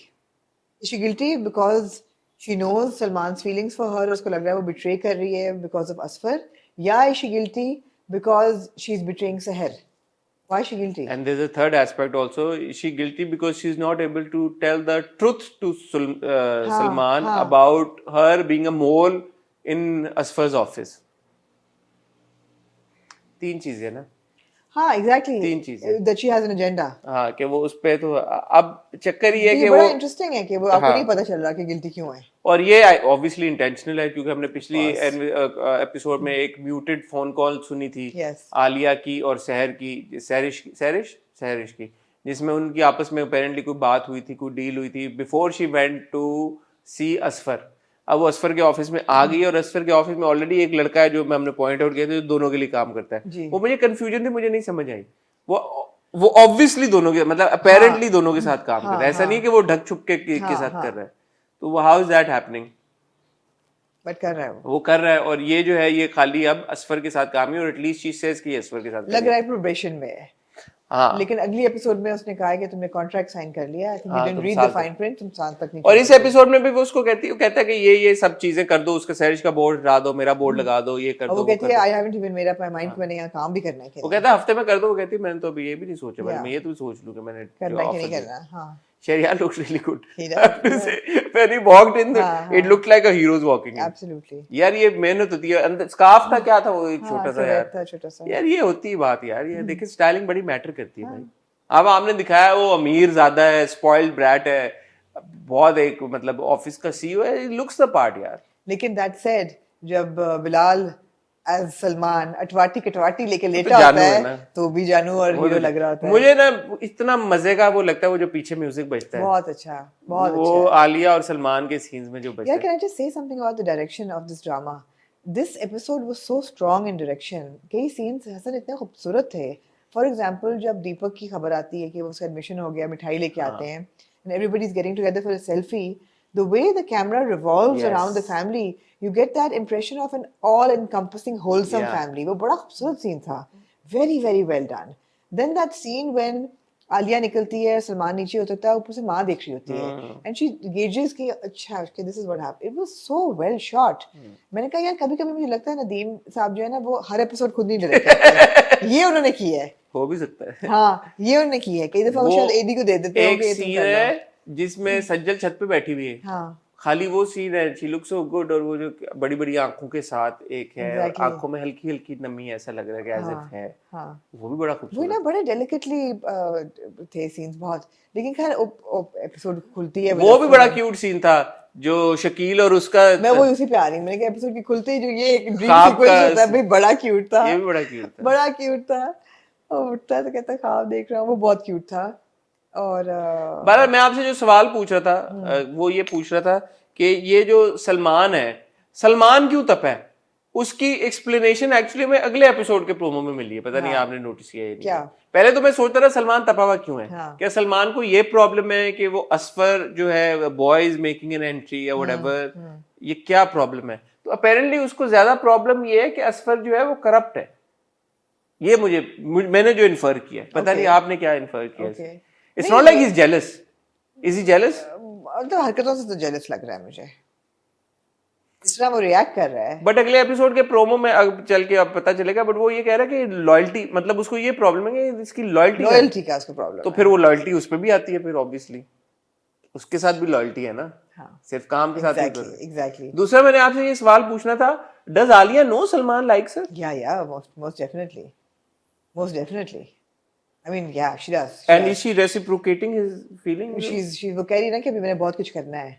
Is she guilty because she knows Salman's feelings for her, उसको लग रहा है वो betray कर रही है because of Asfar, या is she guilty because she's betraying Seher? Why is she guilty? And there's a third aspect also. Is she guilty because she's not able to tell the truth to Salman about her being a mole in Asfar's office? तीन चीजें ना। हाँ exactly, तीन चीजें that she has an agenda। हाँ कि वो उस पे, तो अब चक्कर ये है कि बड़ा वो इंटरेस्टिंग है कि वो आपको नहीं पता चल रहा कि गिल्टी क्यों है, और ये ऑब्वियसली इंटेंशनल है, क्योंकि हमने पिछली एपिसोड में एक म्यूटेड फोन कॉल सुनी थी आलिया की और सहर की, सहरिश की, जिसमें उनकी आपस में अपेरेंटली कोई बात हुई थी, कोई डील हुई थी बिफोर शी वेंट टू सी असफर। अब वो असफर के ऑफिस में आ गई, और असफर के ऑफिस में ऑलरेडी एक लड़का है जो हमने पॉइंट आउट किया था, जो दोनों के लिए काम करता है। वो मुझे कंफ्यूजन थी, मुझे नहीं समझ आई, वो ऑब्वियसली दोनों के, मतलब अपेरेंटली दोनों के साथ काम कर रहा है, ऐसा नहीं कि वो ढक छुप के साथ कर रहा है। तो how is that happening? But कर रहा है वो कर रहा है, और ये जो है ये खाली अब असफर के साथ काम है, और एटलीस्ट शी सेज कि असफर के साथ लग रहा है प्रोबेशन में है। हाँ, लेकिन अगली एपिसोड में उसने कहा है कि तुमने कॉन्ट्रैक्ट साइन कर लिया, I think you didn't read the fine print, तुम साल तक नहीं। और इस एपिसोड में भी वो उसको कहता है कि ये सब चीजें कर दो, उसका सैरिश का बोर्ड हटा दो, मेरा बोर्ड लगा दो, ये कर दो। वो कहती है I haven't even made up my mind, मैंने यहाँ काम भी करना है। वो कहता है हफ्ते में कर दो, वो कहती है मैंने तो अभी ये भी नहीं सोचा, मैं ये तो सोच लूं कि मैंने करना है कि नहीं करना। हां, Sharia looks really good. I have to say, when he walked in, it looked like a hero's walking in. Absolutely. यार ये मेहनत होती है, अंदर स्कार्फ था क्या था वो एक छोटा सा यार, छोटा सा यार ये होती है बात यार, ये देखिए स्टाइलिंग बड़ी मैटर करती है भाई। अब आपने दिखाया वो अमीर ज्यादा है, स्पॉइल्ड ब्रैट है, बहुत एक मतलब ऑफिस का सीईओ है, लुक्स द पार्ट यार। लेकिन दैट सेड, जब बिलाल एज सलमान अटवाटी कटवाटी लेके लेटा होता है तो भी जानू और हीरो लग रहा होता है। मुझे ना इतना मजे का वो लगता है, वो जो पीछे म्यूजिक बजता है, बहुत अच्छा, बहुत वो अच्छा। आलिया और सलमान के सीन्स में जो बजता है। यार can I just say something about the direction of this drama? This episode was so strong in direction. कई सीन्स हसन इतने खूबसूरत थे। फॉर एग्जांपल जब दीपक की खबर आती है कि उसका एडमिशन हो गया, मिठाई लेके आते हैं and everybody is getting together for a selfie, the way the camera revolves Yes. around the family, you get that impression of an all-encompassing, wholesome Yeah. family. वो बड़ा खूबसूरत scene था, very very well done. Then that scene when Alia निकलती है, सलमान नीचे उतरता है, ऊपर से माँ देख रही होती है, and she gauges कि अच्छा, okay, this is what happened. It was so well shot. मैंने कहा यार कभी-कभी मुझे लगता है नदीम साहब जो है ना वो हर एपिसोड खुद नहीं डायरेक्ट करते हैं. ये उन्होंने की है. हो भी सकता है. हाँ, ये उन्होंने की है. कई दफा वो शायद एडी को दे देते एक होंगे, ये तुम सीन कर लो. है जिसमें सज्जल छत पे बैठी हुई है. हाँ. खाली वो सीन है, शी लुक्स सो गुड, और वो जो बड़ी बड़ी आंखों के साथ एक है, Exactly. आंखों में हल्की हल्की नमी है, ऐसा लग रहा है कि एज इफ है. हाँ. वो भी बड़ा वो खूबसूरत. ना बड़े डेलिकेटली थे सीन्स बहुत, लेकिन खैर एपिसोड खुलती है. वो भी बड़ा क्यूट सीन था जो शकील और उसका. मैं वो उसी पे आ रही, मैंने कहा एपिसोड की खुलते ही जो ये एक ड्रीम ख्वाब सीक्वेंस का- होता है भाई, बड़ा क्यूट था. ये भी बड़ा क्यूट था. बड़ा क्यूट था. और उठता है तो कहता है ख्वाब देख रहा हूँ, वो बहुत क्यूट था. और बहरहाल मैं आपसे जो सवाल पूछ रहा था वो ये पूछ रहा था कि ये जो सलमान है, सलमान क्यों तपा है, उसकी एक्सप्लेनेशन एक्चुअली में अगले एपिसोड के प्रोमो में मिली है. पता नहीं आपने नोटिस किया है नहीं. क्या? पहले तो मैं सोचता था सलमान तपा हुआ क्यों है. हाँ. क्या सलमान को ये प्रॉब्लम है कि वो असफर जो है बॉयज मेकिंग एन एंट्री या व्हाटएवर, ये क्या प्रॉब्लम है. तो अपेरेंटली उसको ज्यादा प्रॉब्लम ये है कि असफर जो है वो करप्ट है. ये मैंने जो इन्फर किया, पता नहीं आपने क्या इन्फर किया. It's not like he is jealous. Is he jealous? तो हरकतों से तो जेलस लग रहा है मुझे, इस तरह वो रिएक्ट कर रहा है. बट अगले एपिसोड के प्रोमो में अब चल के अब पता चलेगा. बट वो ये कह रहा है कि लॉयल्टी, मतलब उसको ये प्रॉब्लम है कि इसकी लॉयल्टी का उसको प्रॉब्लम. तो फिर वो लॉयल्टी उस पर भी आती है. फिर ऑब्वियसली उसके साथ भी लॉयल्टी है ना. हाँ. सिर्फ काम के साथ एग्जैक्टली. दूसरा मैंने आपसे ये सवाल पूछना था, does Alia know Salman likes her? या most definitely. I mean, yeah, she does. And is she reciprocating his feeling? She's वो कह रही है ना कि अभी मैंने बहुत कुछ करना है,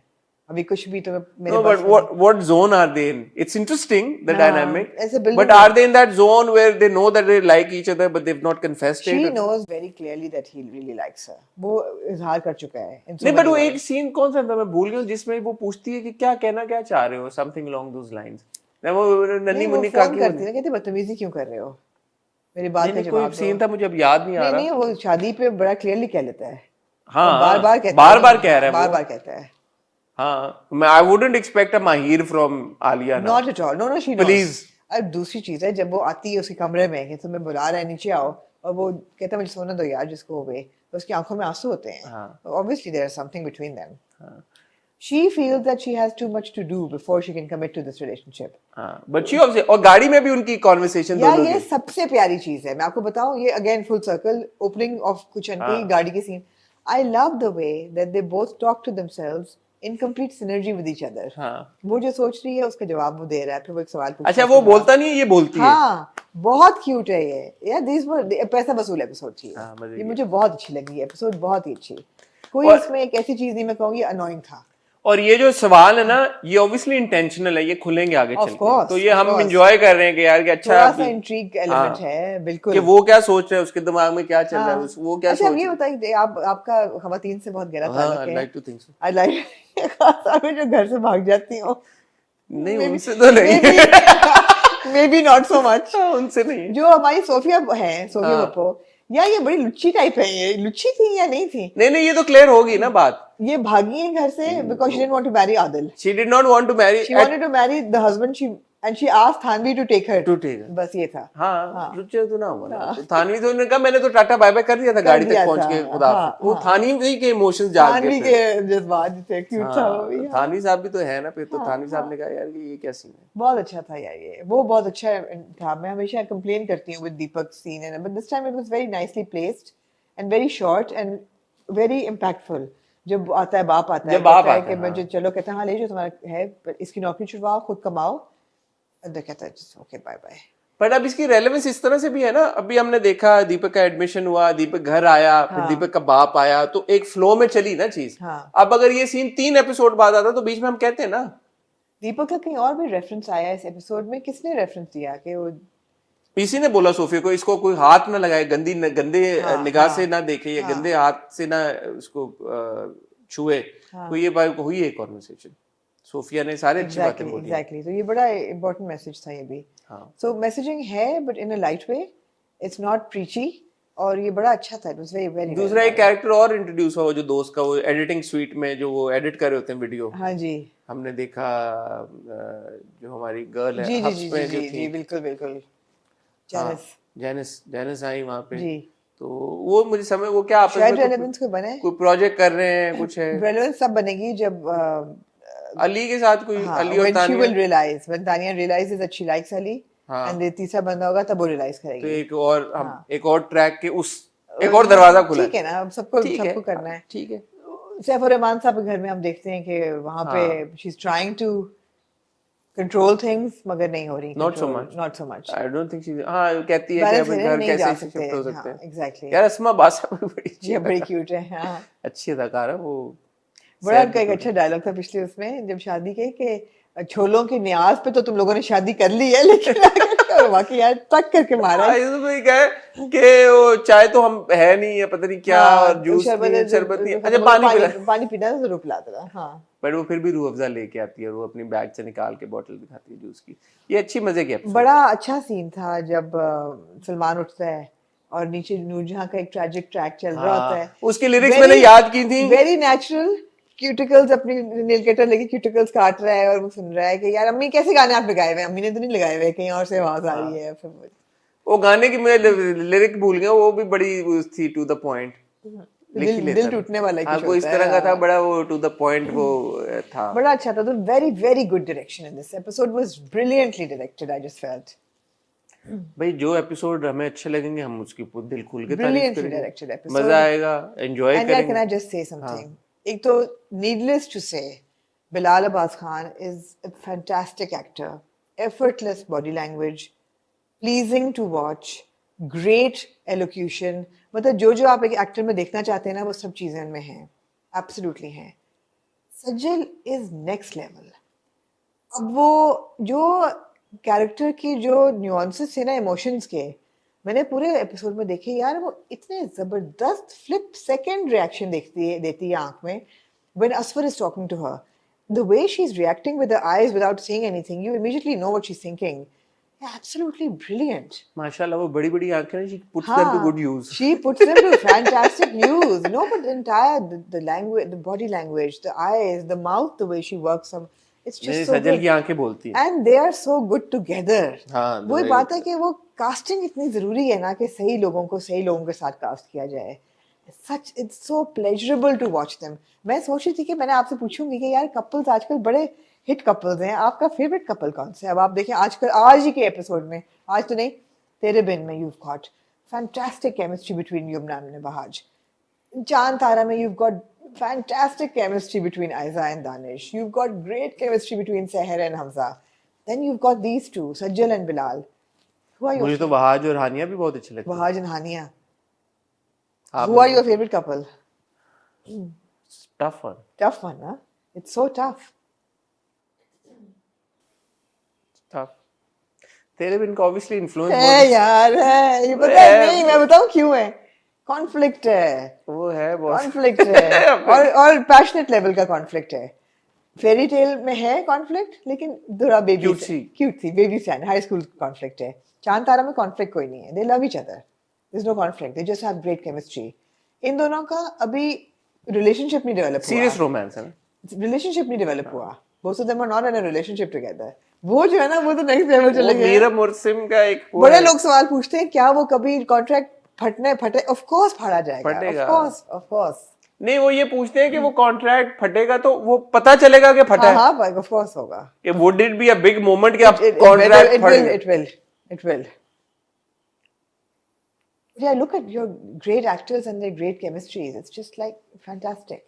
अभी कुछ भी तो मेरे No, but what zone are they in? It's interesting, the dynamic. as a building But are they in that zone where they know that they like each other but they've not confessed it? She knows very clearly that he really likes her. वो इजहार कर चुका है. नहीं, but वो एक scene कौन सा था मैं भूल गया जिसमें वो पूछती है कि क्या कहना क्या चाह रहे हो, something along those lines. मैं वो नन्ही मुन्नी काकी करती है, कहती बदतमीजी क्यों कर रहे हो, मेरी बात का जवाब दो. कोई सीन था मुझे अब याद नहीं आ रहा. नहीं वो शादी पे बड़ा क्लियरली कह लेता है. हाँ, बार-बार कहता है. बार-बार कह रहा है. बार-बार कहता है. हाँ, मैं I wouldn't expect a Mahir from Alia now. Not at all. No, she knows. Please. अब दूसरी चीज है, जब वो आती है उसके कमरे में कि तुम्हें बुला रहा है नीचे आओ, और वो कहता है मुझे सोने दो यार जिसको हो गए, तो उसकी आंखों में आंसू होते हैं. Obviously there is something between them. She feels that she has too much to do before she can commit to this relationship. But she obviously, और गाड़ी में भी उनकी conversation दोनों ये सबसे प्यारी चीज है. मैं आपको बताऊं, ये again full circle, opening of Kuchan की गाड़ी की scene. I love the way that they both talk to themselves in complete synergy with each other. वो जो सोच रही है उसका जवाब वो दे रहा है, फिर वो एक सवाल पूछता है. अच्छा, वो बोलता नहीं है, ये बोलती है. हाँ, बहुत क्यूट है ये. यार दिस पैसा वसूल एपिसोड थी. ये मुझे बहुत अच्छी लगी एपिसोड, बहुत ही अच्छी. कोई इसमें एक ऐसी चीज नहीं मैं कहूँगी अनोइंग था. और ये जो सवाल है ना, ये ऑब्वियसली इंटेंशनल है, ये खुलेंगे आगे चल के. तो ये हम एंजॉय कर रहे हैं कि यार कि अच्छा थोड़ा सा इंट्रिग एलिमेंट है. बिल्कुल कि वो क्या सोच रहे हैं, उसके दिमाग में क्या चल रहा है, वो क्या सोच. अच्छा, ये बताइए, आपका खवातीन से बहुत गहरा ताल्लुक है. I like to think so. I like जो घर से भाग जाती हो. नहीं, उनसे तो नहीं. May be not so much. उनसे नहीं. जो हमारी सोफिया है, सोफिया पप्पो, या ये बड़ी लुच्ची टाइप है. ये लुच्ची थी या नहीं थी? नहीं, ये तो क्लियर होगी ना बात. ये भागी है घर से because she didn't want to marry Adil. She did not want to marry. She wanted to marry the husband. And she asked Thanvi to take her. बस ये था. हाँ, रुचि तो ना हुआ ना. तो थानवी तो उन्होंने कहा मैंने तो टाटा बाय बाय कर दिया था गाड़ी तक पहुंच के. खुदा वो थानवी के इमोशंस जाग गए. थानवी के जज्बात थे. क्यूट था वो भी. थानवी साहब भी तो है ना. फिर तो थानवी साहब ने कहा यार ये क्या सीन है. बहुत अच्छा था यार. ये वो बहुत अच्छा था. मैं हमेशा कंप्लेन करती हूँ with Deepak's scene, but this time it was very nicely placed and very short and very impactful. जब आता है बाप आता है, कहता है कि मुझे चलो, कहता है हाँ ले जाओ, तुम्हारा है इसकी नौकरी छुड़वाओ, खुद कमाओ. कहता है ओके बाय बाय. बट अब इसकी रेलेवेंस इस तरह से भी है ना. अभी हमने देखा दीपक का एडमिशन हुआ, दीपक घर आया, फिर दीपक का बाप आया, तो एक फ्लो में चली ना चीज. अब अगर ये सीन 3 एपिसोड बाद आता तो बीच में हम कहते हैं ना दीपक का कहीं और भी रेफरेंस आया इस एपिसोड में. किसने रेफरेंस दिया कि वो पीसी ने बोला सोफिया को इसको कोई हाथ ना लगाए, गंदे निगाह से ना देखे या गंदे हाथ से ना उसको छुए. तो ये बात हुई है कॉन्वर्सेशन. सोफिया ने सारे अच्छी बातें बोली. एग्जैक्टली. तो ये बड़ा इंपॉर्टेंट मैसेज था ये भी. सो मैसेजिंग है but in a light way. It's not preachy. और ये बड़ा अच्छा था, इट वाज वेरी वेरी। दूसरा एक कैरेक्टर और इंट्रोड्यूस हुआ, जो दोस्त का, वो एडिटिंग स्वीट में जो वो एडिट कर रहे होते हैं वीडियो। हाँ जी, हमने देखा जो हमारी गर्ल है जी जी हब्स जी में जी जो जी थी, जी, बिल्कुल बिल्कुल, जेनिस। जेनिस आई वहाँ पे। जी, तो वो मुझे समझ, वो क्या आपस शायद में रेलेवेंस को बने, कोई प्रोजेक्ट कर रहे हैं, कुछ है रेलेवेंस सब बनेगी जब अली के साथ, कोई हाँ, अली और when she Tania. will realize, when Tanya realizes that she likes Ali, हाँ, and तीसरा बंदा होगा तब वो रियलाइज तो करेगी। एक और हम हाँ। एक और ट्रैक के उस एक और दरवाजा खुला ठीक है ना, अब सबको ठीक है, सबको करना है। ठीक है। सैफ और रहमान साहब के घर में हम देखते हैं कि वहां पे हाँ। She is trying to control things, मगर नहीं हो रही, not so much, not so much. I don't think she, हाँ कहती है कि बैलेंस अब है, घर नहीं जा कैसे सकते। शिफ्ट हो सकते हाँ, हैं। एग्जैक्टली। यार अस्मा बासा भी बड़ी ये बड़ी क्यूट है। हाँ, अच्छी अदाकार है वो। बड़ा sad उनका एक भी अच्छा डायलॉग था पिछले उसमें जब शादी के, कि छोलों की न्याज पे तो तुम लोगों ने शादी कर ली है, लेकिन आकर वाकई यार टक करके मारा है। ये तो भाई क्या है कि वो चाय तो हम है नहीं है, पता नहीं क्या, और जूस नहीं, शरबत नहीं, अच्छा पानी पिला, पानी पीना है तो जरूर पिला देना। हाँ, बट वो फिर भी रूह अफ़ज़ा लेके आती है, और वो अपनी बैग से निकाल के बोतल दिखाती है जूस की। ये अच्छी मजे की एपिसोड। बड़ा अच्छा सीन था जब सलमान उठता है और नीचे नूरजहां का एक ट्रैजिक ट्रैक चल रहा होता है। उसकी लिरिक्स मैंने याद की थी। वेरी नेचुरल, क्यूटिकल्स अपनी नेल कटर लेके क्यूटिकल्स काट रहा है और वो सुन रहा है कि यार अम्मी कैसे गाने आप लगाए हुए हैं, अम्मी ने तो नहीं लगाए हुए, कहीं और से आवाज आ रही है। फिर वो गाने की मैं लिरिक भूल गया, वो भी बड़ी थी टू द पॉइंट, दिल टूटने वाला हाँ, कुछ वो इस होता है। तरह का था, बड़ा वो टू द पॉइंट वो था। बड़ा अच्छा था। तो very very good direction in this episode, was brilliantly directed, I just felt. भाई जो एपिसोड हमें अच्छे लगेंगे हम उसकी दिल खोल के तारीफ ब्रिलियंटली करेंगे, डायरेक्टेड एपिसोड, मजा आएगा, एंजॉय And yeah, करेंगे। can I just say something? एक तो needless to say, Bilal Abbas Khan is a fantastic actor, effortless body language, pleasing to watch, great elocution. मतलब जो आप एक एक्टर में देखना चाहते हैं ना, वो सब चीजें उनमें हैं, absolutely हैं। सज्जल is next level. अब वो जो कैरेक्टर की जो न्यूआंसेस थे ना इमोशंस के, मैंने पूरे एपिसोड में देखे यार, वो इतने जबरदस्त फ्लिप सेकंड रिएक्शन देती है आंख में when Asfar is talking to her, the way she's reacting with her eyes without saying anything, you immediately know what she's thinking. Yeah, absolutely brilliant. माशाल्लाह वो बड़ी बड़ी आंखें हैं, she puts them to good use. She puts them to fantastic use. No, but the entire the language, the body language, the eyes, the mouth, the way she works them, it's just so Sajal good. की आंखें बोलती हैं। And they are so good together. हाँ, वही बात है कि वो कास्टिंग इतनी जरूरी है ना, कि सही लोगों को सही लोगों के साथ कास्ट किया जाए। Such, it's so pleasurable to watch them. मैं सोच रही थी कि मैंने आपसे पूछूंगी कि यार कपल्स आजकल बड़े हिट कपल्स हैं, आपका फेवरेट कपल कौन सा है? अब आप देखें आजकल, आज ही के एपिसोड में, आज तो नहीं, तेरे बिन में you've got fantastic chemistry between Yumna and Bahaj. Chand Tara में you've got fantastic chemistry between Aiza and Danish. You've got great chemistry between Seher and Hamza. Then you've got these two, Sajjal and Bilal. Who are your मुझे तो वहाज और हानिया भी बहुत अच्छे लगते हैं। Bahaj and Hania. आप Who are your favorite couple? Tough one, Tough one, huh? It's so tough. Tough. तेरे बिन का ऑब्वियसली इन्फ्लुएंस है यार, है, ये पता है नहीं, मैं बताऊं क्यों है? कॉन्फ्लिक्ट है, वो है बहुत कॉन्फ्लिक्ट है, और पैशनेट लेवल का कॉन्फ्लिक्ट है। फेरी टेल में है कॉन्फ्लिक्ट, लेकिन थोड़ा बेबी क्यूट थी, baby stand, high school conflict है। चांद तारा में कॉन्फ्लिक्ट कोई नहीं है, they love each other, there is no conflict, they just have great chemistry. इन दोनों का अभी रिलेशनशिप नहीं डेवलप हुआ, सीरियस रोमांस है ना, रिलेशनशिप नहीं डेवलप हुआ, both of them are not in a relationship together. वो जो है ना, वो तो नेक्स्ट लेवल चले गए। मीरा मुर्सिम का एक बड़े लोग सवाल पूछते हैं क्या वो कभी कॉन्ट्रैक्ट फटे? ऑफ कोर्स फाड़ा जाएगा, ऑफ कोर्स। नहीं, वो ये पूछते हैं कि वो कॉन्ट्रैक्ट फटेगा तो वो पता चलेगा कि फटा है। हाँ, ऑफ कोर्स होगा। कि would it be a big moment कि आप कॉन्ट्रैक्ट फट गए? It will. Yeah, look at your great actors and their great chemistries. It's just like fantastic.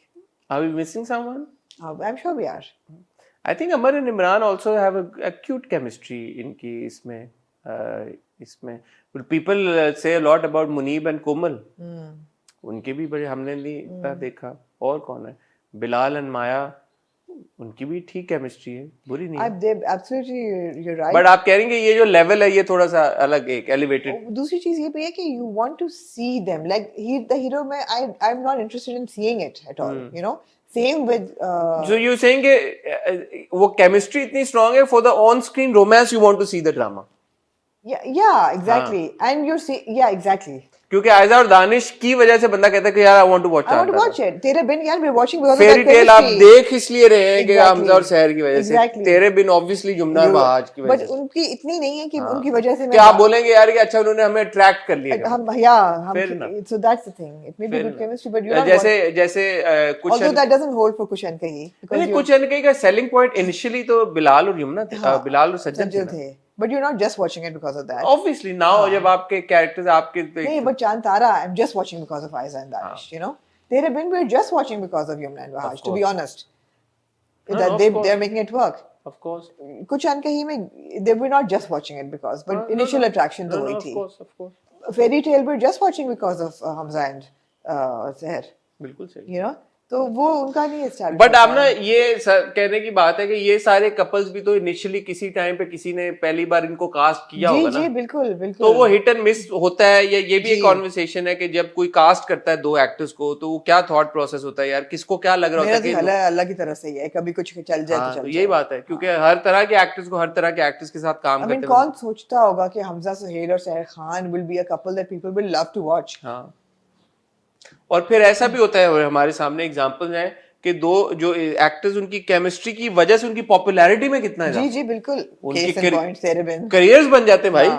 Are we missing someone? I'm sure we are. I think Amar and Imran also have a cute chemistry इनकी इसमें But people say a lot about Muneeb and Komal. उनके भी बड़े हमने नहीं इतना देखा। और कौन है? बिलाल and माया, उनकी भी ठीक केमिस्ट्री है, बुरी नहीं है। Absolutely, you're right. बट आप कह रहे हैं कि ये जो लेवल है ये थोड़ा सा अलग, एक एलिवेटेड। दूसरी चीज ये भी है कि you want to see them like the hero में I'm not interested in seeing it at all, you know. Same with so you saying कि वो केमिस्ट्री इतनी स्ट्रांग है, for the on screen romance you want to see the drama. yeah, exactly. And you're yeah, exactly. क्योंकि आयजा और दानिश की वजह से बंदा कहता है कि यार I want to watch it. Tere Bin यार we watching because of fairy tale आप देख इसलिए रहे हैं कि Exactly. हमजा और सहर की वजह Exactly. से, तेरे बिन ऑब्वियसली जुमना बहाज की वजह बट से। उनकी इतनी नहीं है कि उनकी वजह से कि आप बोलेंगे यार कि अच्छा उन्होंने हमें अट्रैक्ट कर लिया, हम so that's the thing, it may be good chemistry but you जैसे कुछ although that doesn't hold for कुछ अनकही कुछ अनकही का सेलिंग पॉइंट इनिशियली तो बिलाल और यमुना थे, बिलाल और सज्जन थे, but you're not just watching it because of that obviously now जब आपके कैरेक्टर्स आपके नहीं, but चांद तारा I'm just watching because of Aiza and Danish, you know, तेरे बिन we're just watching because of Yumna and Wahaj, to be honest, that they're making it work. Of course. कुछ अनकही में they were not just watching it because, but initial attraction तो वही थी. Of course. Fairy Tale we're just watching because of Hamza and Seher. बिल्कुल सही. You know, तो वो उनका नहीं स्टार्ट। बट आप ना ये कहने की बात है कि ये सारे कपल्स भी तो इनिशियली किसी टाइम पे किसी ने पहली बार इनको कास्ट किया होगा ना। जी बिल्कुल बिल्कुल। तो वो हिट एंड मिस होता है, ये भी एक कॉन्वर्सेशन है कि जब कोई कास्ट करता है दो एक्टर्स को तो वो क्या थॉट प्रोसेस होता है यार, किसको क्या लग रहा होता है कि अल्लाह की तरफ से ही है, कभी कुछ चल जाए तो चल जाए। यही बात है, क्योंकि हर तरह के एक्टर्स को हर तरह के एक्टर्स के साथ काम करते हैं। कौन सोचता होगा कि हमजा सुहेल और Sahar Khan will be a couple that people will love to watch. हाँ, और फिर ऐसा भी होता है, और हमारे सामने एग्जांपल्स हैं कि दो जो एक्टर्स उनकी केमिस्ट्री की वजह से उनकी पॉपुलैरिटी में कितना है। जी बिल्कुल, उनकी करियर्स बन जाते हैं भाई,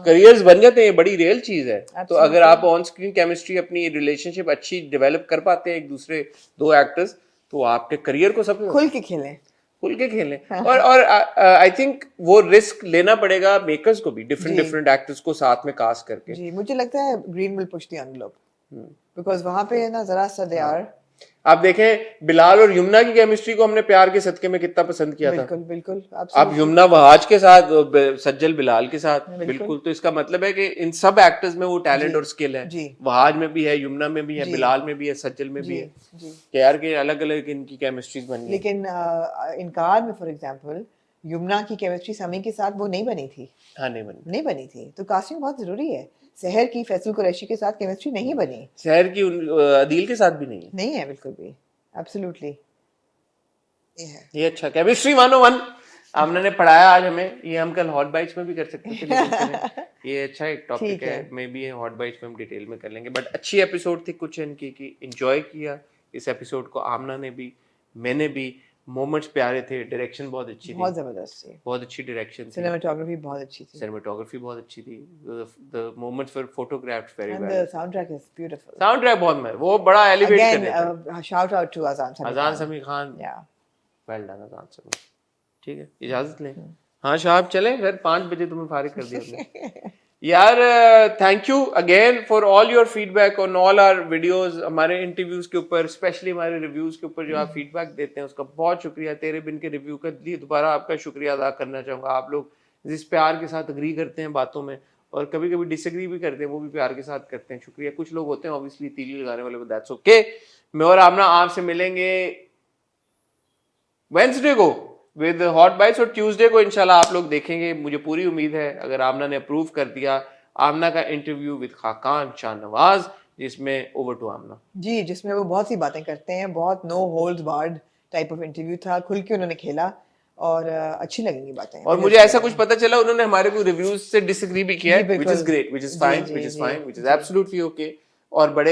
करियर्स बन जाते हैं, ये बड़ी रियल चीज है। तो अगर आप ऑन स्क्रीन केमिस्ट्री अपनी रिलेशनशिप अच्छी डेवलप कर पाते हैं एक दूसरे दो एक्टर्स, तो आपके करियर को सब खुल के खेलें। और आई थिंक वो रिस्क लेना पड़ेगा मेकर्स को भी, डिफरेंट एक्टर्स को साथ में कास्ट करके। जी, मुझे लगता है green will push the envelope because वहां पे ना जरा सा दे आर। आप देखें बिलाल और यमुना की केमिस्ट्री को हमने प्यार के सदके में कितना पसंद किया था। बिल्कुल। आप यमुना वहाज के साथ, सज्जल बिलाल के साथ, बिल्कुल। तो इसका मतलब है कि इन सब एक्टर्स में वो टैलेंट और स्किल है। वहाज में भी है, यमुना में भी है, बिलाल में भी है, सज्जल में भी है, कि यार के अलग अलग इनकी केमिस्ट्रीज बन गई। लेकिन इनकार में फॉर एग्जांपल यमुना की केमिस्ट्री समी के साथ वो नहीं बनी थी। हाँ, नहीं बनी थी। तो कास्टिंग बहुत जरूरी है। सहर की फैसल कुरैशी के साथ केमिस्ट्री नहीं बनी, सहर की अदील के साथ भी नहीं है बिल्कुल भी। एब्सोल्युटली ये अच्छा केमिस्ट्री 101 आमना ने पढ़ाया आज हमें। ये हम कल हॉट बाइट्स में भी कर सकते थे, ये अच्छा एक टॉपिक है, मे बी हॉट बाइट्स में हम डिटेल में कर लेंगे। बट अच्छी एपिसोड थी कुछ इनकी की, एंजॉय किया इस एपिसोड को आमना ने भी, मैंने भी। मोमेंट्स प्यारे थे, डायरेक्शन बहुत अच्छी थी, बहुत जबरदस्त थी, बहुत अच्छी डायरेक्शन थी, सिनेमेटोग्राफी बहुत अच्छी थी, the moments were photographed very well, the soundtrack is beautiful, soundtrack बहुत वो बड़ा एलिवेट कर देता है। शाउट आउट टू अजान समी खान, वेल डन अजान समी। ठीक है, इजाजत लें। हाँ शाहब चलें फिर, 5 बजे तुम्हें फारिग कर दिया हमने। यार thank you again for all your feedback on all our videos, हमारे इंटरव्यूज के ऊपर, स्पेशली हमारे रिव्यूज के ऊपर जो आप फीडबैक देते हैं उसका बहुत शुक्रिया। तेरे बिन के रिव्यू का लिए दोबारा आपका शुक्रिया अदा करना चाहूँगा। आप लोग जिस प्यार के साथ अग्री करते हैं बातों में और कभी कभी डिसएग्री भी करते हैं, वो भी प्यार के साथ करते हैं, शुक्रिया। कुछ लोग होते हैं ऑब्वियसली तीली लगाने वाले, बट दैट्स ओके। मैं और आमना आपसे मिलेंगे वेडनेसडे को विद हॉट बाइट्स, और ट्यूसडे को इंशाल्लाह आप लोग देखेंगे, मुझे पूरी उम्मीद है अगर आमना ने अप्रूव कर दिया, आमना का इंटरव्यू विद खाकान शाहनवाज, जिसमें ओवर टू आमना जी, जिसमें वो बहुत सी बातें करते हैं, बहुत no holds barred type of interview था, खुल के उन्होंने खेला और अच्छी लगेंगी बातें। और मुझे ऐसा कुछ पता चला उन्होंने हमारे को रिव्यूज से डिसएग्री भी किया है, which is great, which is fine, which is absolutely okay. और बड़े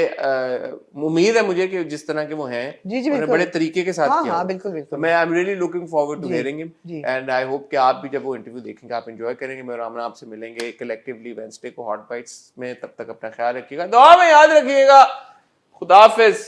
उम्मीद है मुझे कि जिस तरह के वो हैं, उन्होंने बड़े तरीके के साथ किया। हाँ, बिल्कुल। तो मैं I am really looking forward to hearing him, and I hope कि आप भी जब वो इंटरव्यू देखेंगे आप एंजॉय करेंगे। मैं और आमना आपसे मिलेंगे कलेक्टिवली वेडनेसडे को हॉट बाइट्स में। तब तक अपना ख्याल रखिएगा, दुआ में याद रखिएगा। खुदा हाफिज।